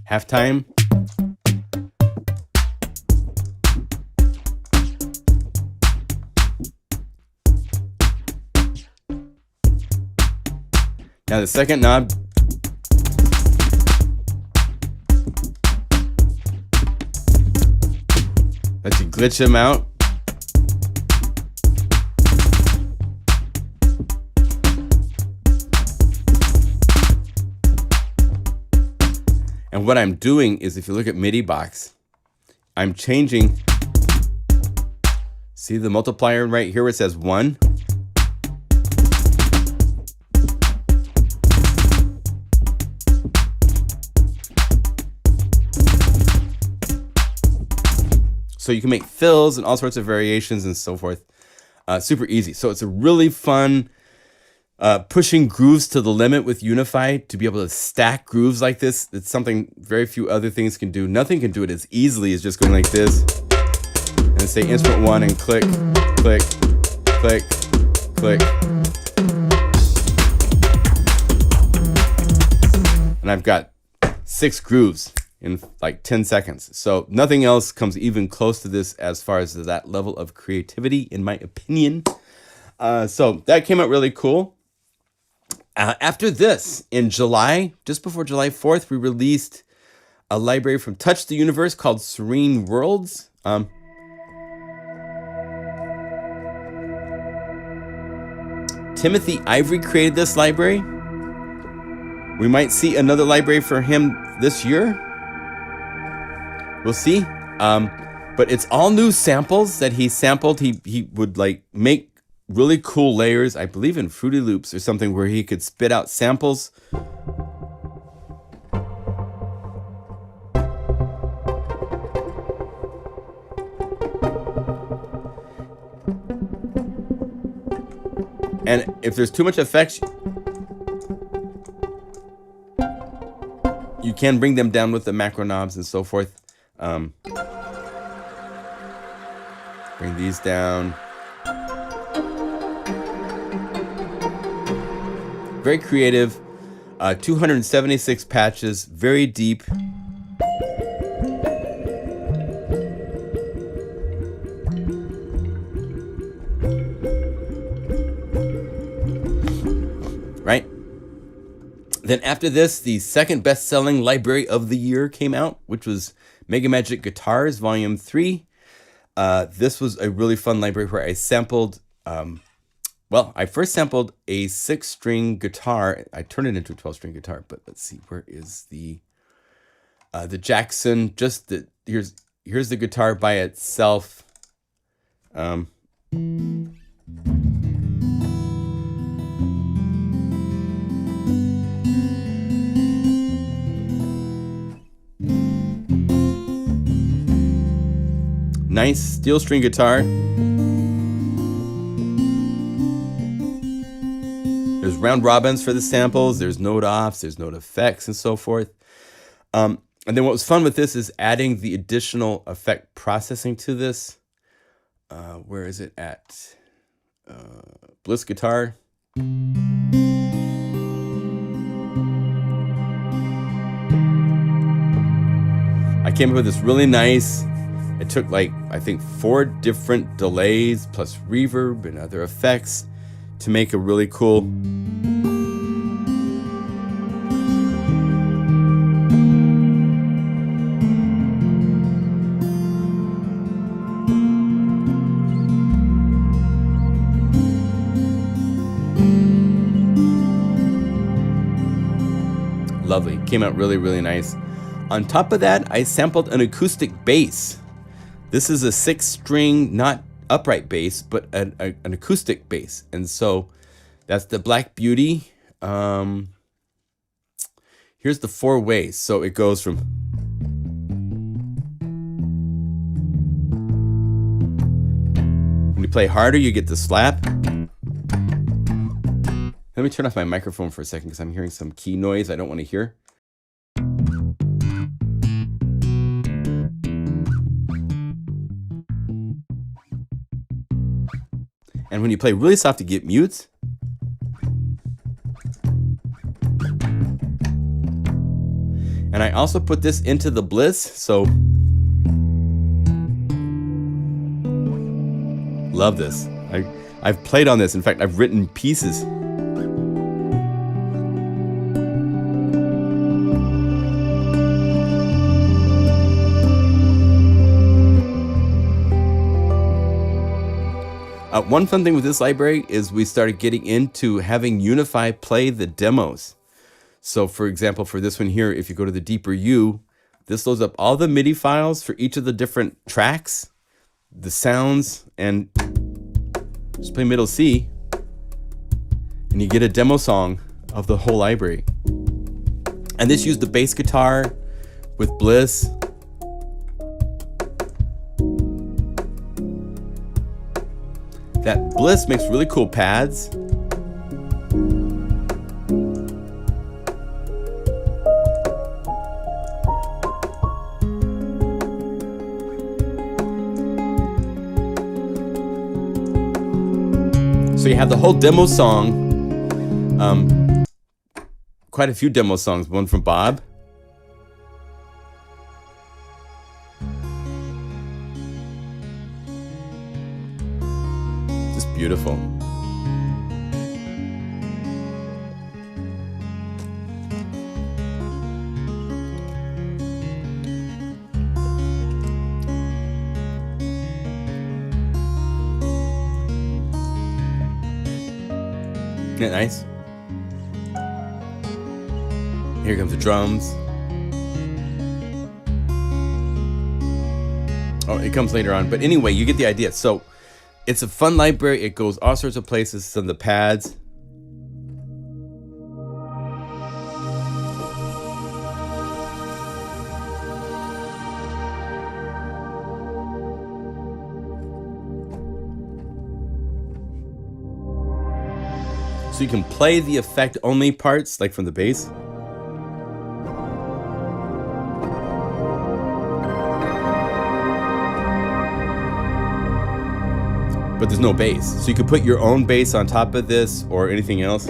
halftime. Now the second knob, lets you glitch them out. And what I'm doing is, if you look at MIDI box, I'm changing, see the multiplier right here where it says 1? So you can make fills and all sorts of variations and so forth. Super easy. So it's a really fun pushing grooves to the limit with UNIFY to be able to stack grooves like this. It's something very few other things can do. Nothing can do it as easily as just going like this. And say instrument 1 and click, click, click, click. And I've got 6 grooves in like 10 seconds. So nothing else comes even close to this as far as that level of creativity, in my opinion. So that came out really cool. After this, in July, just before July 4th, we released a library from Touch the Universe called Serene Worlds. Timothy Ivory created this library. We might see another library for him this year. We'll see. But it's all new samples that he sampled. He would like make really cool layers, I believe in Fruity Loops or something, where he could spit out samples. And if there's too much effects, you can bring them down with the macro knobs and so forth. Bring these down. Very creative. 276 patches, very deep. Then after this, the second best-selling library of the year came out, which was Mega Magic Guitars Volume 3. This was a really fun library where I sampled, well, I first sampled a 6-string guitar. I turned it into a 12-string guitar, but let's see, where is the Jackson? Just the, here's the guitar by itself. Nice steel string guitar. There's round robins for the samples. There's note offs, there's note effects, and so forth. And then what was fun with this is adding the additional effect processing to this. Where is it at? Bliss guitar. I came up with this really nice. It took like, I think, 4 different delays plus reverb and other effects to make a really cool. Lovely. Came out really, really nice. On top of that, I sampled an acoustic bass. This is a 6-string, not upright bass, but an acoustic bass. And so that's the Black Beauty. Here's the 4 ways. So it goes from when you play harder, you get the slap. Let me turn off my microphone for a second because I'm hearing some key noise I don't want to hear. And when you play really soft, you get mutes. And I also put this into the Bliss, so love this. I've played on this. In fact, I've written pieces. One fun thing with this library is we started getting into having UNIFY play the demos. So for example, for this one here, if you go to the Deeper U, this loads up all the MIDI files for each of the different tracks, the sounds, and just play middle C, and you get a demo song of the whole library. And this used the bass guitar with Bliss. That Bliss makes really cool pads. So you have the whole demo song, quite a few demo songs, one from Bob. Beautiful. Isn't that nice? Here comes the drums. Oh, it comes later on. But anyway, you get the idea. So it's a fun library. It goes all sorts of places. Some of the pads. So you can play the effect only parts, like from the bass. But there's no bass. So you can put your own bass on top of this or anything else.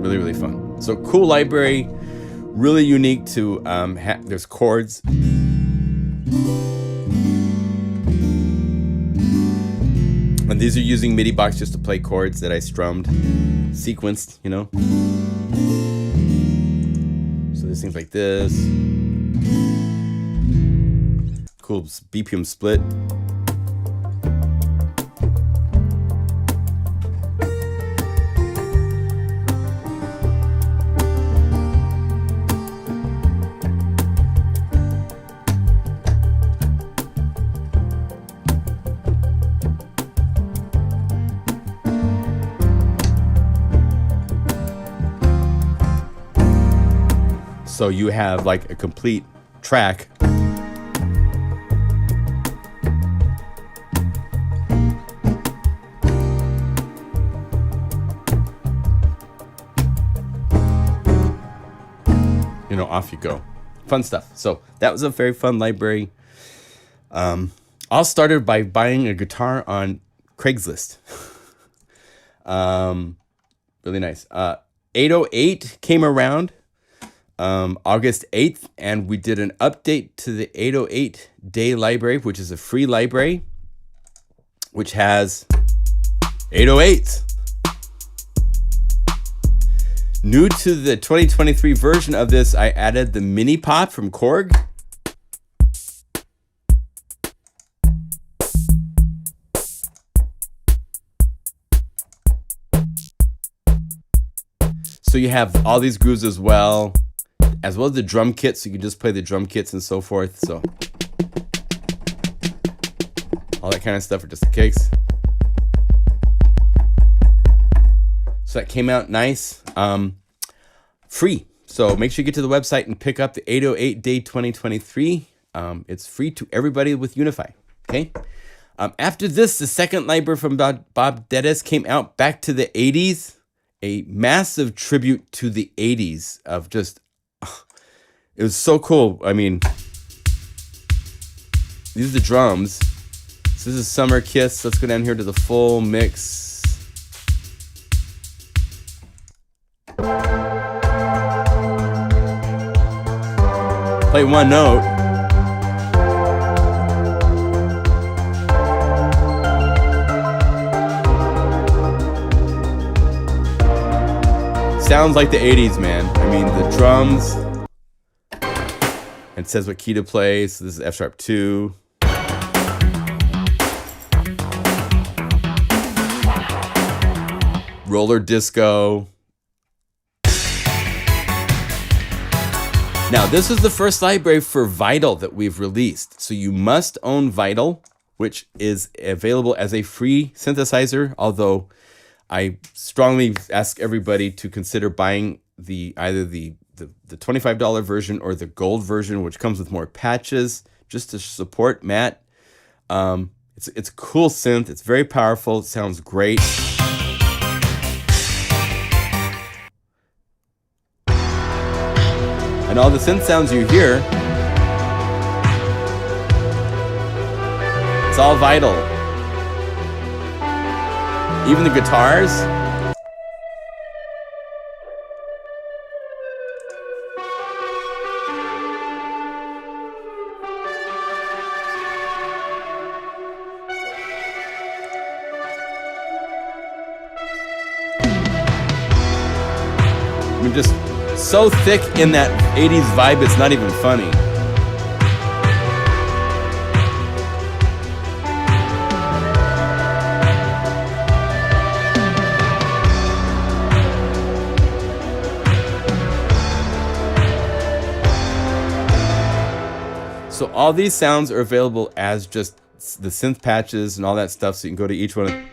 Really, really fun. So cool library, really unique to, there's chords. And And these are using MIDI box just to play chords that I strummed, sequenced, you know. So there's things like this. Cool BPM split. So you have like a complete track. You know, off you go. Fun stuff. So that was a very fun library. All started by buying a guitar on Craigslist. Really nice. 808 came around. August 8th, and we did an update to the 808 Day Library, which is a free library, which has 808. New to the 2023 version of this, I added the mini pop from Korg. So you have all these grooves as well as the drum kits. So you can just play the drum kits and so forth. So all that kind of stuff are just the kicks. So that came out nice. Free. So make sure you get to the website and pick up the 808 Day 2023. It's free to everybody with UNIFY. Okay. After this, the second library from Bob Dedis came out, Back to the 80s. A massive tribute to the 80s of just, it was so cool. I mean, these are the drums. So this is Summer Kiss. Let's go down here to the full mix. Play one note. Sounds like the 80s, man. I mean, the drums. It says what key to play. So this is F sharp 2. Roller disco. Now, this is the first library for Vital that we've released. So you must own Vital, which is available as a free synthesizer, although I strongly ask everybody to consider buying either the $25 version or the gold version, which comes with more patches, just to support Matt. It's a cool synth. It's very powerful. It sounds great. And all the synth sounds you hear, it's all Vital. Even the guitars. I mean, just so thick in that 80s vibe, it's not even funny. So all these sounds are available as just the synth patches and all that stuff, so you can go to each one.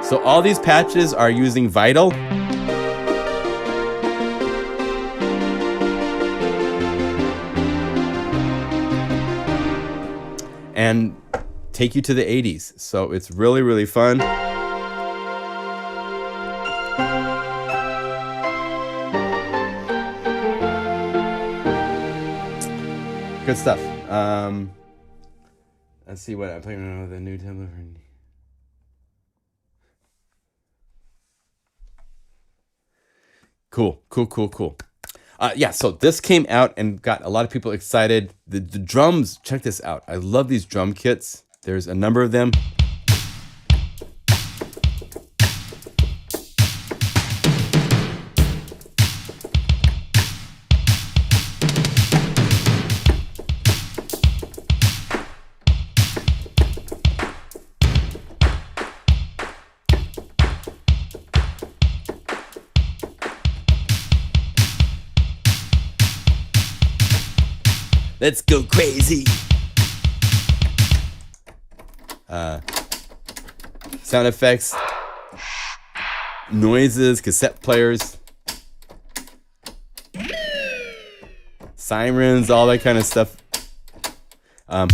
So all these patches are using Vital. And take you to the 80s. So it's really, really fun. good stuff. Let's see what I'm playing with a new template. Cool. Yeah, so this came out and got a lot of people excited. The drums, check this out. I love these drum kits. There's a number of them. Let's go crazy. Sound effects, noises, cassette players, sirens, all that kind of stuff. I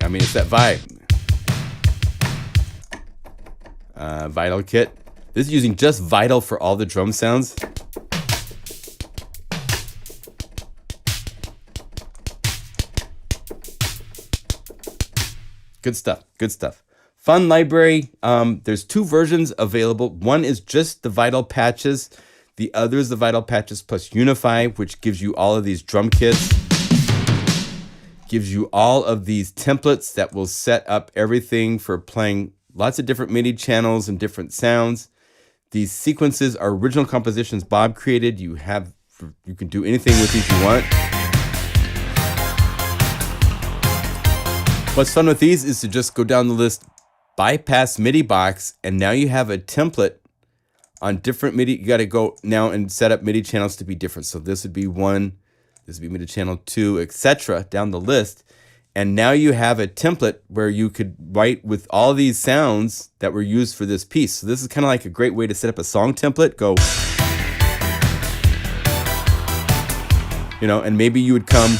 mean, it's that vibe. Vital kit. This is using just Vital for all the drum sounds. Good stuff. Fun library. There's 2 versions available. One is just the Vital patches. The other is the Vital patches plus UNIFY, which gives you all of these drum kits. Gives you all of these templates that will set up everything for playing lots of different MIDI channels and different sounds. These sequences are original compositions Bob created. You can do anything with these you want. What's fun with these is to just go down the list, bypass MIDI box, and now you have a template on different MIDI. You got to go now and set up MIDI channels to be different. So this would be 1, this would be MIDI channel 2, etc. down the list. And now you have a template where you could write with all these sounds that were used for this piece. So this is kind of like a great way to set up a song template. Go, and maybe you would come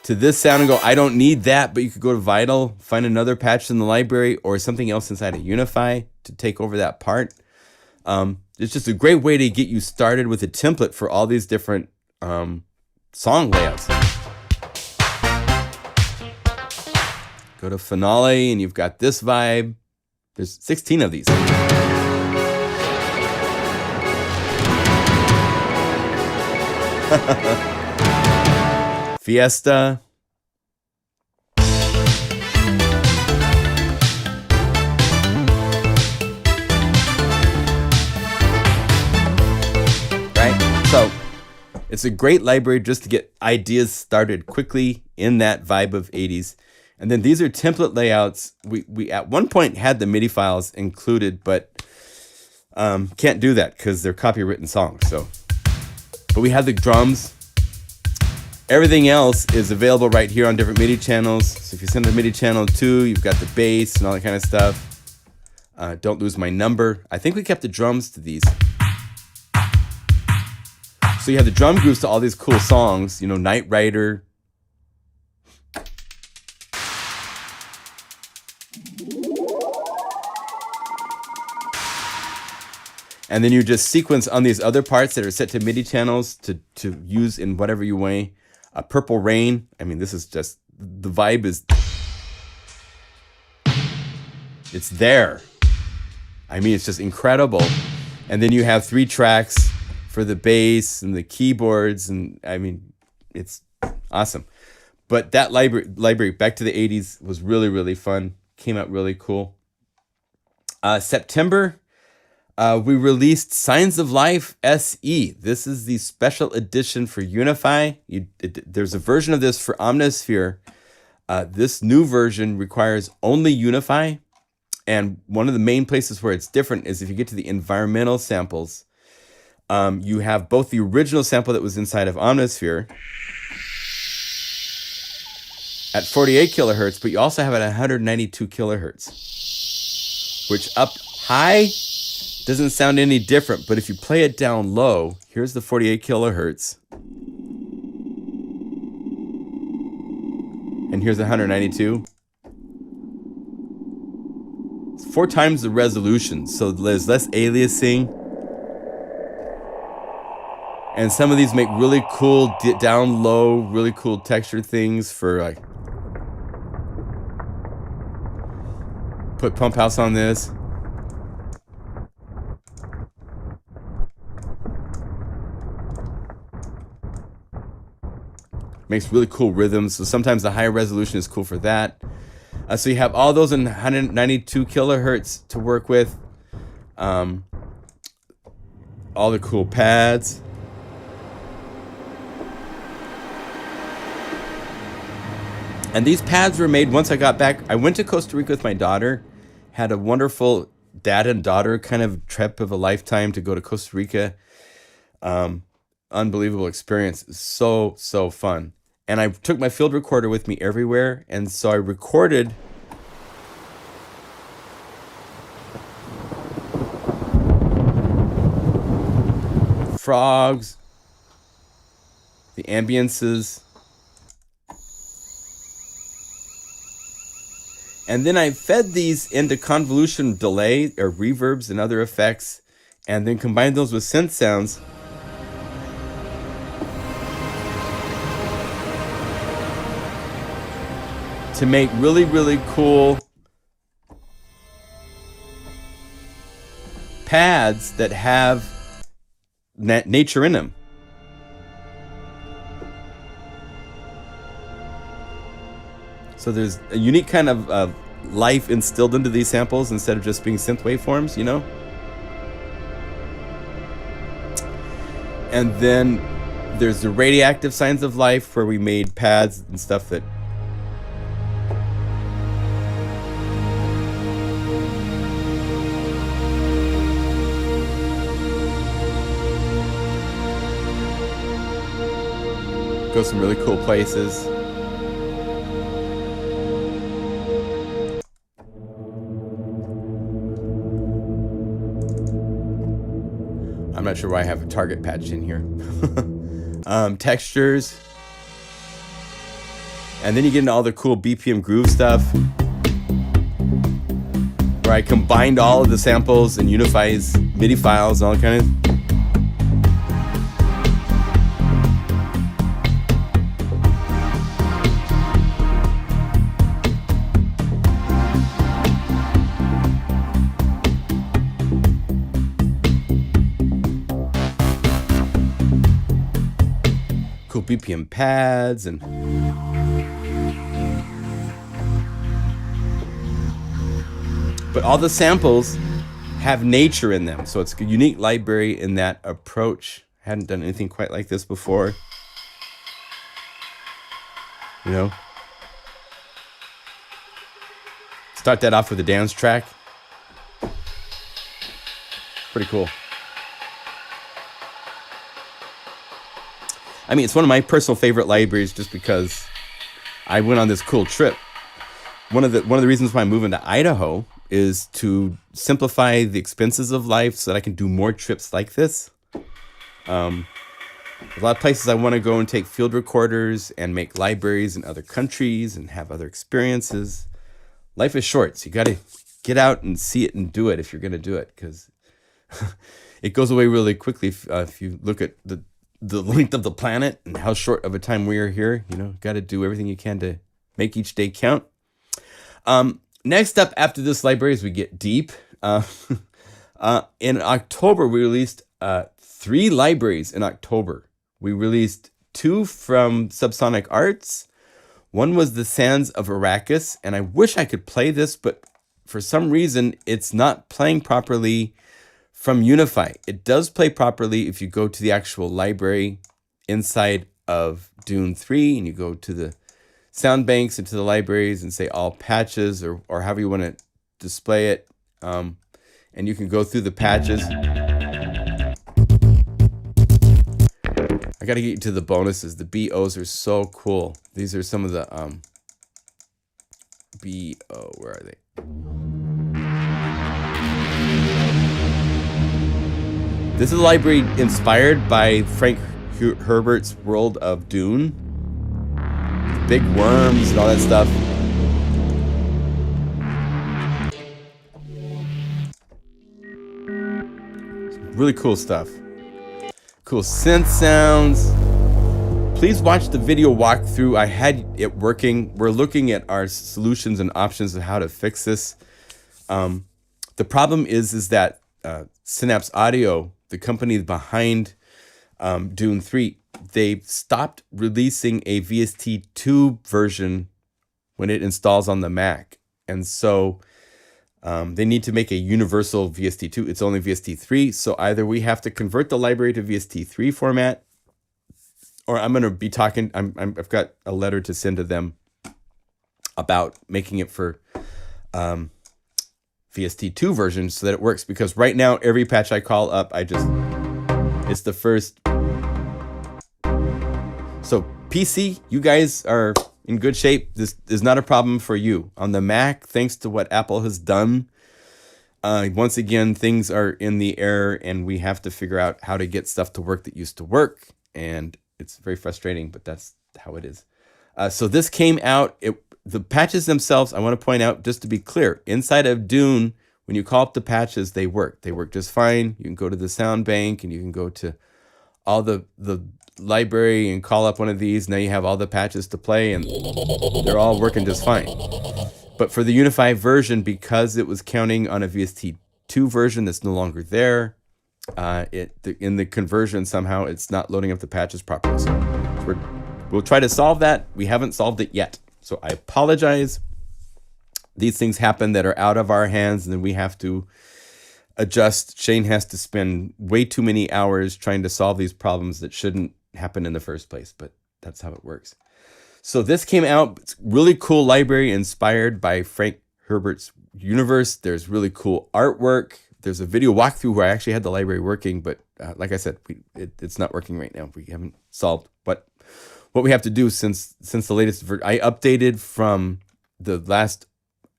to this sound and go, I don't need that, but you could go to Vital, find another patch in the library or something else inside of UNIFY to take over that part. It's just a great way to get you started with a template for all these different song layouts. Go to Finale and you've got this vibe. There's 16 of these. Fiesta. Right? So it's a great library just to get ideas started quickly in that vibe of 80s. And then these are template layouts. We at one point had the MIDI files included, but can't do that because they're copywritten songs. But we have the drums. Everything else is available right here on different MIDI channels. So if you send the MIDI channel 2, you've got the bass and all that kind of stuff. Don't lose my number. I think we kept the drums to these. So you have the drum grooves to all these cool songs. Knight Rider. And then you just sequence on these other parts that are set to MIDI channels to use in whatever you way. Purple Rain. I mean, this is just, the vibe is, it's there. I mean, it's just incredible. And then you have 3 tracks for the bass and the keyboards. And I mean, it's awesome. But that library back to the 80s was really, really fun. Came out really cool. September, we released Signs of Life SE. This is the special edition for UNIFY. There's a version of this for Omnisphere. This new version requires only UNIFY. And one of the main places where it's different is if you get to the environmental samples, you have both the original sample that was inside of Omnisphere at 48 kilohertz, but you also have it at 192 kilohertz, which up high doesn't sound any different, but if you play it down low, here's the 48 kilohertz. And here's 192. It's 4 times the resolution, so there's less aliasing. And some of these make really cool down low, really cool texture things for like, put Pump House on this. Makes really cool rhythms. So sometimes the higher resolution is cool for that. So you have all those in 192 kilohertz to work with. All the cool pads. And these pads were made once I got back. I went to Costa Rica with my daughter. Had a wonderful dad and daughter kind of trip of a lifetime to go to Costa Rica. Unbelievable experience. So fun. And I took my field recorder with me everywhere. And so I recorded frogs, the ambiances, and then I fed these into convolution delay or reverbs and other effects, and then combined those with synth sounds. To make really, really cool pads that have nature in them. So there's a unique kind of life instilled into these samples instead of just being synth waveforms, you know? And then there's the radioactive signs of life where we made pads and stuff that go some really cool places. I'm not sure why I have a target patch in here. Textures. And then you get into all the cool BPM groove stuff, where I combined all of the samples and UNIFY's MIDI files and all kind of. Cool BPM pads and but all the samples have nature in them, so it's a unique library in that approach. Hadn't done anything quite like this before, you know. Start that off with a dance track. Pretty cool. I mean, it's one of my personal favorite libraries just because I went on this cool trip. One of the reasons why I'm moving to Idaho is to simplify the expenses of life so that I can do more trips like this. A lot of places I want to go and take field recorders and make libraries in other countries and have other experiences. Life is short, so you got to get out and see it and do it if you're going to do it, because it goes away really quickly if you look at the length of the planet and how short of a time we are here. You know, got to do everything you can to make each day count. Next up after this library is we get deep. In October, we released 3 libraries in October. We released 2 from Subsonic Arts. One was the Sands of Arrakis, and I wish I could play this, but for some reason, it's not playing properly from UNIFY. It does play properly if you go to the actual library inside of Dune 3 and you go to the sound banks and to the libraries and say all patches or however you want to display it. And you can go through the patches. I got to get you to the bonuses. The BOs are so cool. These are some of the BO, where are they? This is a library inspired by Frank Herbert's world of Dune. big worms and all that stuff. Really cool stuff. Cool synth sounds. Please watch the video walkthrough. I had it working. We're looking at our solutions and options of how to fix this. The problem is that Synapse Audio, the company behind Dune 3, they stopped releasing a VST2 version when it installs on the Mac. And so they need to make a universal VST2. It's only VST3. So either we have to convert the library to VST3 format, or I'm going to be talking, I've got a letter to send to them about making it for VST2 version so that it works. Because right now, every patch I call up, it's the first. So PC, you guys are in good shape. This is not a problem for you. On the Mac, thanks to what Apple has done, once again, things are in the air and we have to figure out how to get stuff to work that used to work. And it's very frustrating, but that's how it is. So this came out, the patches themselves, I want to point out, just to be clear, inside of Dune, when you call up the patches, they work. They work just fine. You can go to the sound bank and you can go to all the library and call up one of these. Now you have all the patches to play and they're all working just fine. But for the UNIFY version, because it was counting on a VST2 version that's no longer there, in the conversion somehow it's not loading up the patches properly. So we'll try to solve that. We haven't solved it yet. So I apologize. These things happen that are out of our hands and then we have to adjust. Shane has to spend way too many hours trying to solve these problems that shouldn't happen in the first place, but that's how it works. So this came out, it's really cool library inspired by Frank Herbert's universe. There's really cool artwork. There's a video walkthrough where I actually had the library working, but like I said, it's not working right now. We haven't solved what we have to do since the latest version. I updated from the last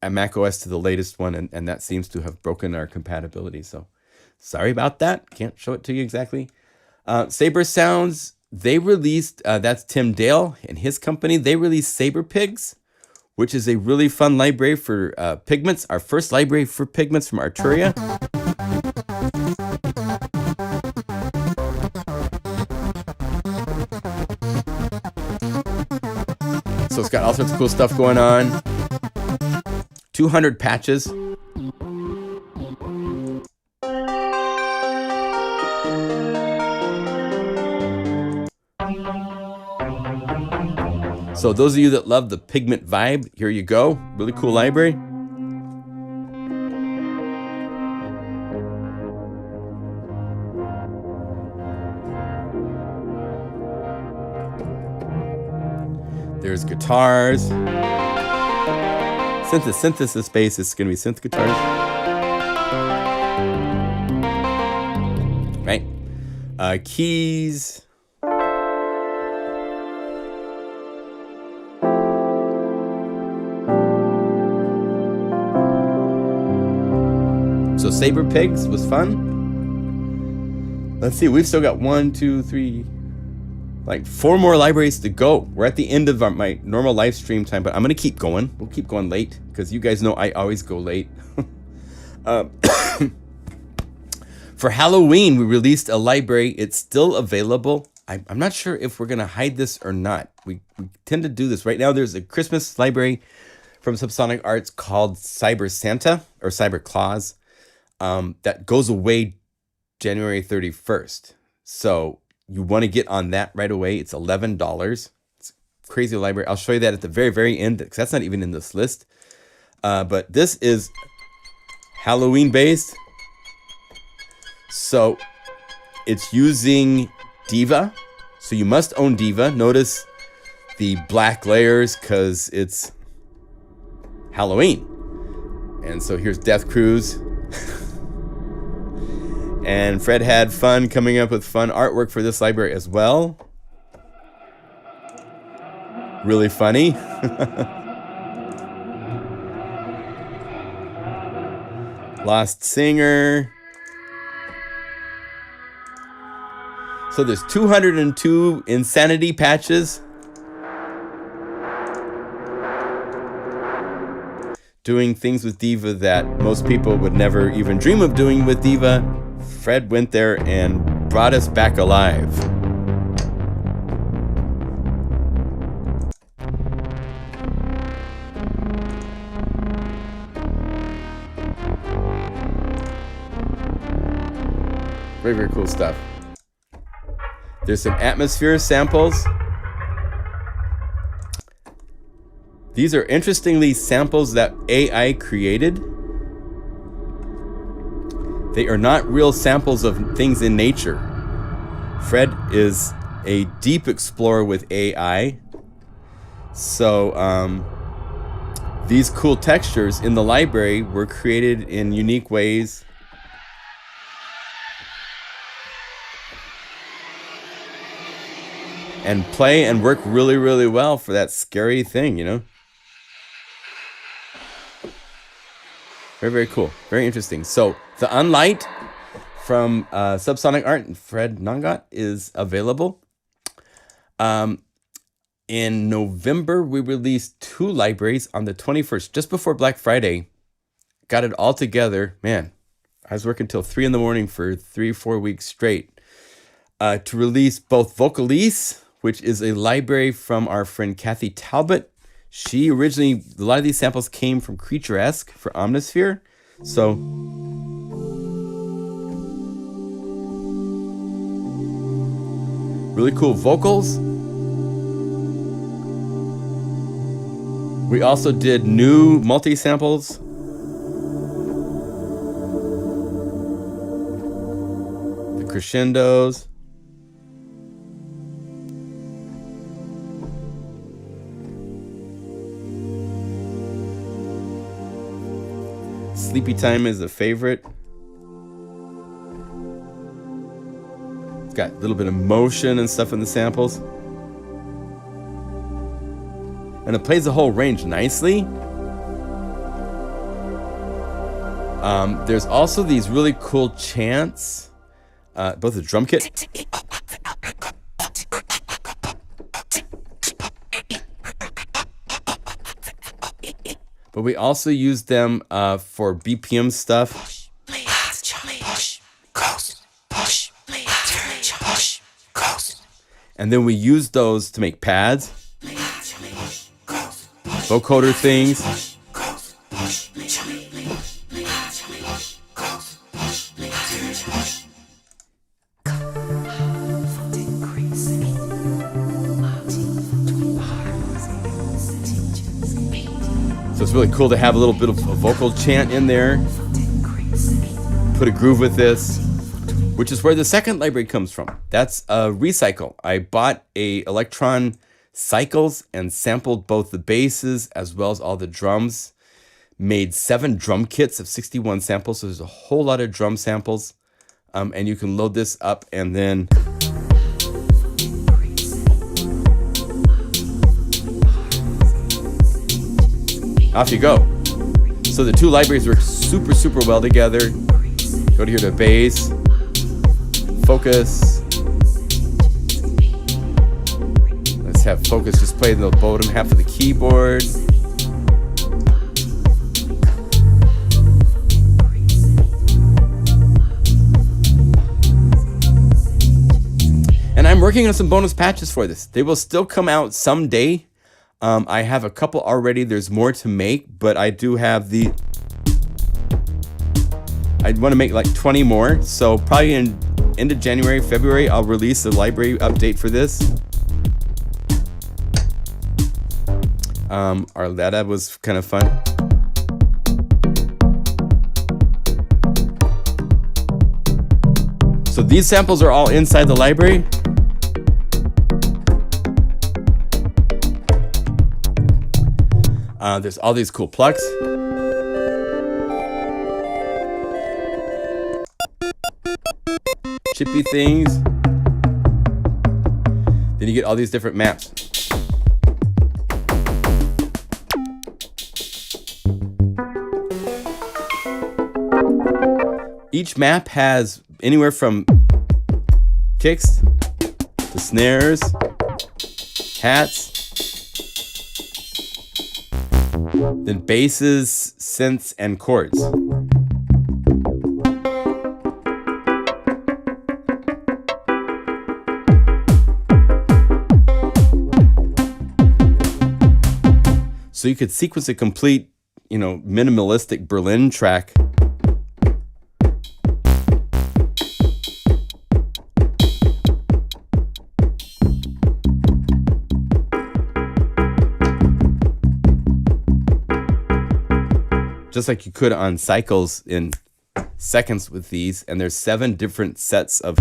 Mac OS to the latest one, and that seems to have broken our compatibility. So sorry about that. Can't show it to you exactly. Sabre Sounds, they released, that's Tim Dale and his company. They released SabrePigs, which is a really fun library for Pigments, our first library for Pigments from Arturia. So it's got all sorts of cool stuff going on. 200 patches. So those of you that love the Pigment vibe, here you go. Really cool library. There's guitars. Synthesis space is going to be synth guitars. Right. Keys. So SabrePigs was fun. Let's see, we've still got 1, 2, 3, like 4 more libraries to go. We're at the end of my normal live stream time, but I'm gonna keep going. We'll keep going late because you guys know I always go late. For Halloween, we released a library. It's still available. I'm not sure if we're gonna hide this or not. We tend to do this. Right now, there's a Christmas library from Subsonic Arts called Cyber Santa or Cyber Claus that goes away January 31st. So you want to get on that right away. It's $11. It's a crazy library. I'll show you that at the very, very end because that's not even in this list. But this is Halloween based. So it's using Diva. So you must own Diva. Notice the black layers because it's Halloween. And so here's Death Cruise. And Fred had fun coming up with fun artwork for this library as well. Really funny. Lost Singer. So there's 202 Insanity patches. doing things with Diva that most people would never even dream of doing with Diva, Fred went there and brought us back alive. Very, very cool stuff. There's some atmosphere samples. These are interestingly samples that AI created. They are not real samples of things in nature. Fred is a deep explorer with AI. So these cool textures in the library were created in unique ways. And play and work really, really well for that scary thing, you know? Very, very cool. Very interesting. So the Unlight from Subsonic Art and Fred Nongot is available. In November, we released 2 libraries on the 21st, just before Black Friday. Got it all together. Man, I was working till 3 in the morning for 3-4 weeks straight to release both Vocalise, which is a library from our friend Kathy Talbot. She originally, a lot of these samples came from Creaturesque for Omnisphere. So really cool vocals. We also did new multi-samples. The crescendos. Sleepy Time is a favorite. It's got a little bit of motion and stuff in the samples. And it plays the whole range nicely. There's also these really cool chants, both the drum kit. But we also use them for BPM stuff. And then we use those to make pads, vocoder things. So it's really cool to have a little bit of a vocal chant in there. Put a groove with this, which is where the second library comes from. That's a ReCycle. I bought a Electron Cycles and sampled both the basses as well as all the drums. Made 7 drum kits of 61 samples, so there's a whole lot of drum samples. And you can load this up and then off you go. So the 2 libraries work super, super well together. Go to here to bass, focus. Let's have focus just play the bottom half of the keyboard. And I'm working on some bonus patches for this. They will still come out someday. I have a couple already. There's more to make, but I do have the... I want to make like 20 more. So probably in end of January, February, I'll release a library update for this. Arletta was kind of fun. So these samples are all inside the library. There's all these cool plucks. Chippy things. Then you get all these different maps. Each map has anywhere from kicks to snares, hats, then basses, synths, and chords. So you could sequence a complete, you know, minimalistic Berlin track. Just like you could on Cycles in seconds with these, and there's 7 different sets of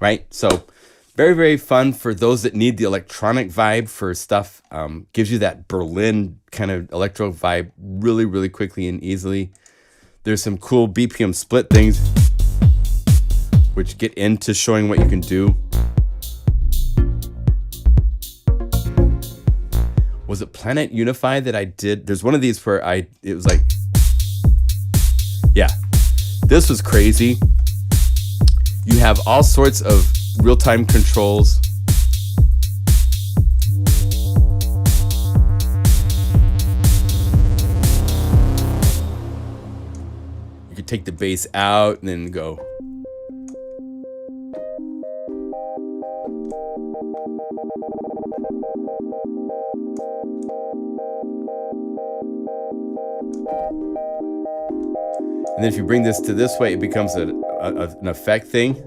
right? So very, very fun for those that need the electronic vibe for stuff. Gives you that Berlin kind of electro vibe really, really quickly and easily. There's some cool BPM split things which get into showing what you can do. Was it Planet UNIFY that I did? There's one of these where it was like, yeah, this was crazy. You have all sorts of real-time controls. You could take the bass out and then go. And then if you bring this to this way, it becomes an effect thing.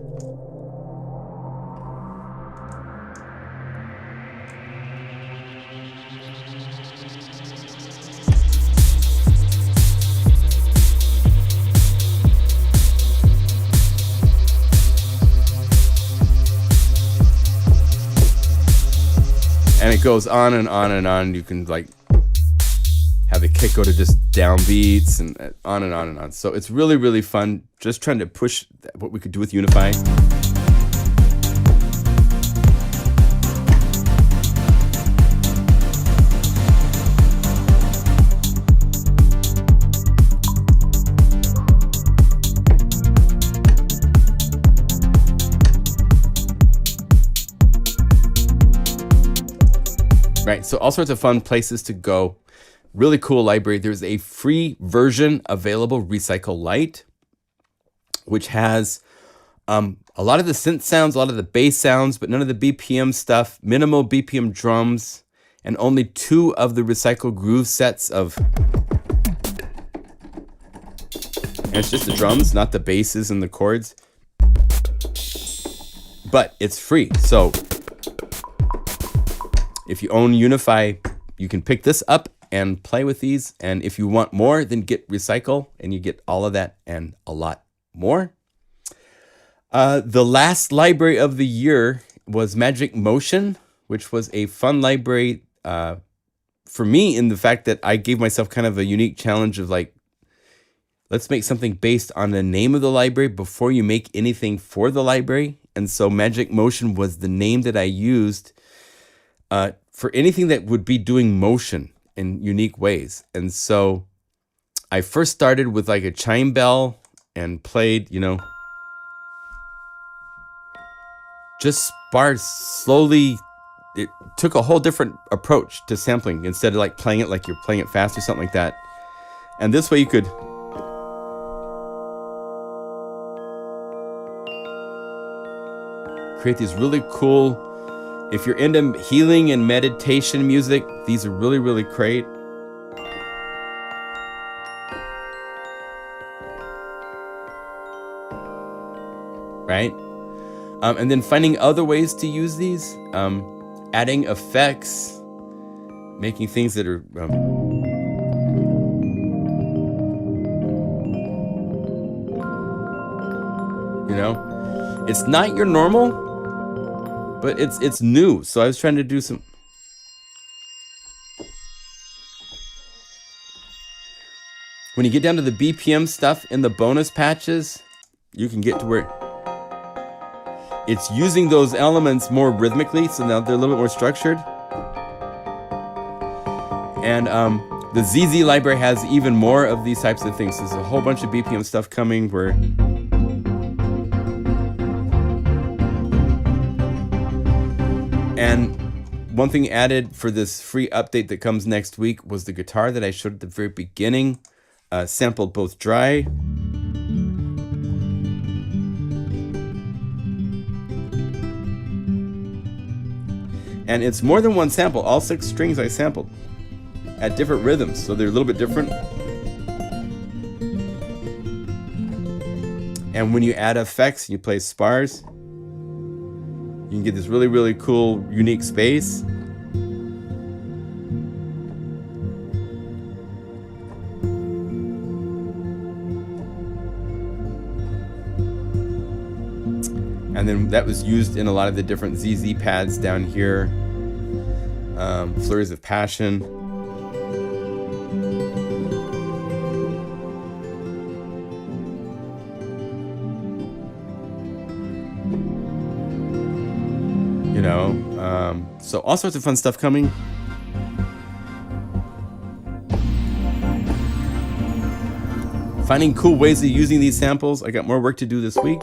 And it goes on and on and on. You can like have the kick go to just downbeats and on and on and on. So it's really, really fun. Just trying to push what we could do with UNIFY. Right, so all sorts of fun places to go. Really cool library. There's a free version available, ReCycle LITE, which has a lot of the synth sounds, a lot of the bass sounds, but none of the BPM stuff, minimal BPM drums, and only 2 of the ReCycle groove sets of... And it's just the drums, not the basses and the chords. But it's free, so if you own UNIFY, you can pick this up and play with these. And if you want more, then get ReCycle and you get all of that and a lot more. The last library of the year was Magic Motion, which was a fun library for me in the fact that I gave myself kind of a unique challenge of like, let's make something based on the name of the library before you make anything for the library. And so Magic Motion was the name that I used for anything that would be doing motion in unique ways. And so I first started with like a chime bell and played, you know, just sparse, slowly. It took a whole different approach to sampling instead of like playing it like you're playing it fast or something like that. And this way you could create these really cool, if you're into healing and meditation music, these are really, really great. Right? And then finding other ways to use these, adding effects, making things that are you know, it's not your normal, but it's new. So I was trying to do some. When you get down to the BPM stuff in the bonus patches, you can get to where it's using those elements more rhythmically, so now they're a little bit more structured. And the ZZ library has even more of these types of things. There's a whole bunch of BPM stuff coming where and one thing added for this free update that comes next week was the guitar that I showed at the very beginning, sampled both dry and it's more than one sample. All 6 strings I sampled at different rhythms, so they're a little bit different. And when you add effects, you play spars, you can get this really, really cool, unique space. And then that was used in a lot of the different ZZ pads down here. Flurries of Passion. You know, so all sorts of fun stuff coming. Finding cool ways of using these samples. I got more work to do this week.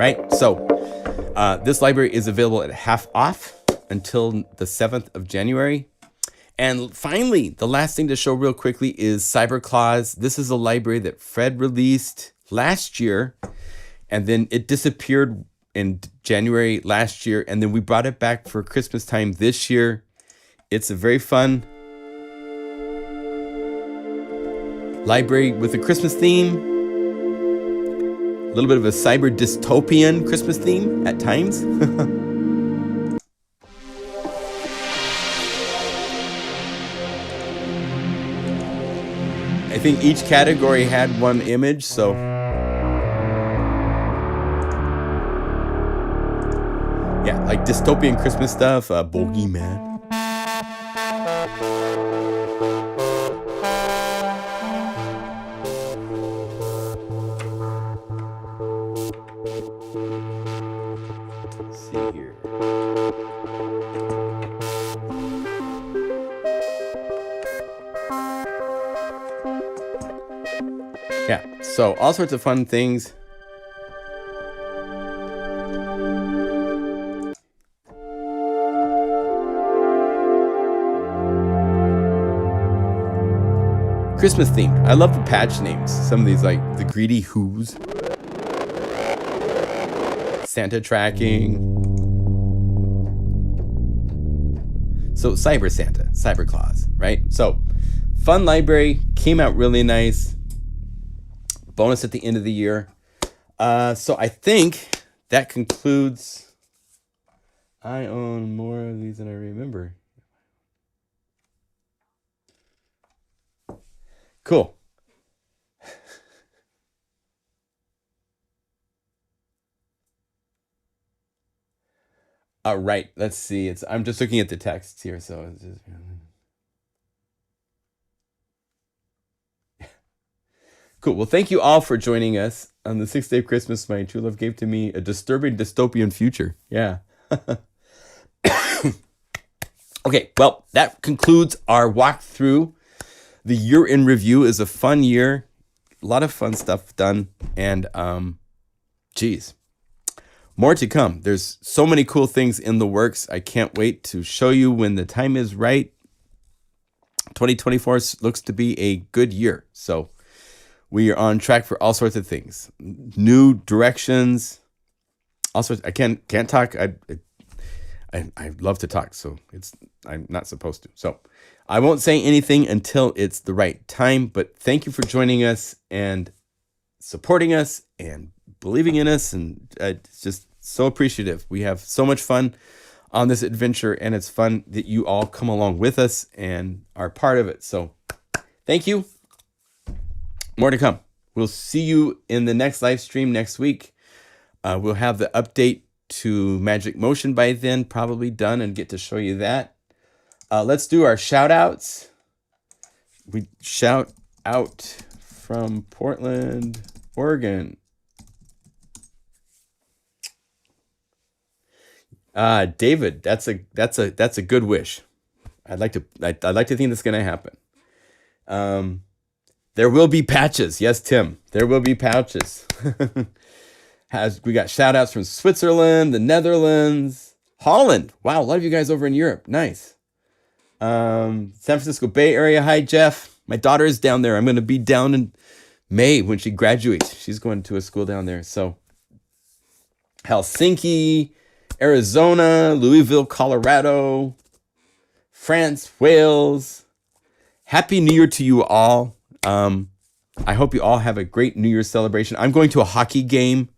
Right, so this library is available at half off until the 7th of January. And finally, the last thing to show real quickly is CyberClaws. This is a library that Fred released last year, and then it disappeared in January last year, and then we brought it back for Christmas time this year. It's a very fun library with a Christmas theme. A little bit of a cyber dystopian Christmas theme at times. I think each category had one image, so yeah, like dystopian Christmas stuff, Bogeyman. Yeah, so all sorts of fun things. Christmas themed. I love the patch names. Some of these, like the Greedy Who's, Santa Tracking. So Cyber Santa, CyberClaws, right? So fun library, came out really nice. Bonus at the end of the year. So I think that concludes. I own more of these than I remember. Cool. All right, let's see. I'm just looking at the texts here, so it's just. Cool. Well, thank you all for joining us on the 6th day of Christmas. My true love gave to me a disturbing dystopian future. Yeah. Okay. Well, that concludes our walkthrough. The year in review is a fun year. A lot of fun stuff done. And, geez, more to come. There's so many cool things in the works. I can't wait to show you when the time is right. 2024 looks to be a good year. So we are on track for all sorts of things, new directions, all sorts. I can't talk. I love to talk, so I'm not supposed to. So I won't say anything until it's the right time. But thank you for joining us and supporting us and believing in us, and it's just so appreciative. We have so much fun on this adventure, and it's fun that you all come along with us and are part of it. So thank you. More to come. We'll see you in the next live stream next week. We'll have the update to Magic Motion by then, probably done, and get to show you that. Let's do our shout outs. We shout out from Portland, Oregon. David, that's a good wish. I'd like to think that's gonna happen. There will be patches. Yes, Tim, there will be patches. We got shout outs from Switzerland, the Netherlands, Holland. Wow, a lot of you guys over in Europe. Nice. San Francisco Bay Area. Hi, Jeff. My daughter is down there. I'm going to be down in May when she graduates. She's going to a school down there. So Helsinki, Arizona, Louisville, Colorado, France, Wales. Happy New Year to you all. I hope you all have a great New Year's celebration. I'm going to a hockey game.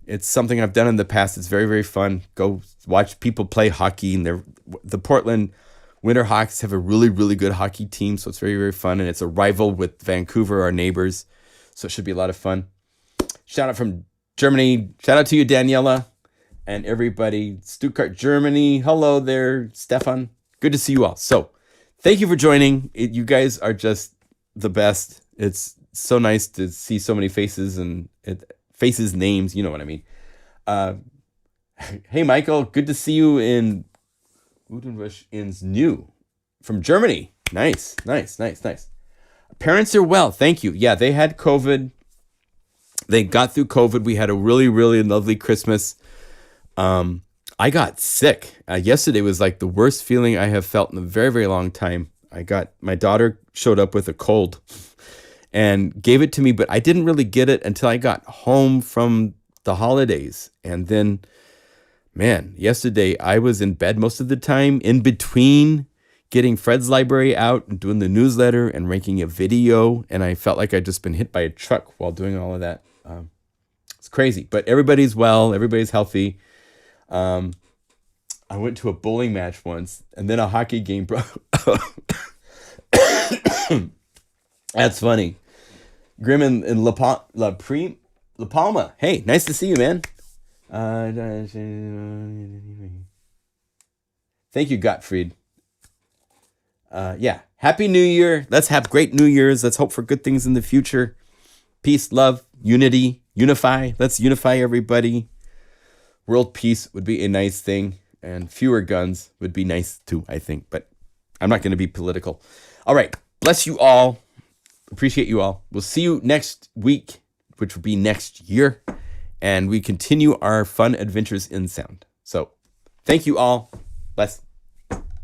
It's something I've done in the past. It's very, very fun. Go watch people play hockey. And the Portland Winterhawks have a really, really good hockey team. So it's very, very fun. And it's a rival with Vancouver, our neighbors. So it should be a lot of fun. Shout out from Germany. Shout out to you, Daniela, and everybody. Stuttgart, Germany. Hello there, Stefan. Good to see you all. So thank you for joining. You guys are just the best. It's so nice to see so many faces and faces, names, you know what I mean. Hey, Michael, good to see you in Utenbusch ins New from Germany. Nice. Parents are well, thank you. Yeah, they had COVID. They got through COVID. We had a really, really lovely Christmas. I got sick. Yesterday was like the worst feeling I have felt in a very, very long time. My daughter showed up with a cold and gave it to me, but I didn't really get it until I got home from the holidays. And then, man, yesterday I was in bed most of the time, in between getting Fred's library out and doing the newsletter and making a video. And I felt like I'd just been hit by a truck while doing all of that. It's crazy, but everybody's well. Everybody's healthy. I went to a bowling match once and then a hockey game, bro. That's funny. Grim in La Palma. Hey, nice to see you, man. Thank you, Gottfried. Yeah. Happy New Year. Let's have great New Year's. Let's hope for good things in the future. Peace, love, unity, unify. Let's unify everybody. World peace would be a nice thing. And fewer guns would be nice too, I think. But I'm not going to be political. All right. Bless you all. Appreciate you all. We'll see you next week, which will be next year. And we continue our fun adventures in sound. So thank you all. Bless.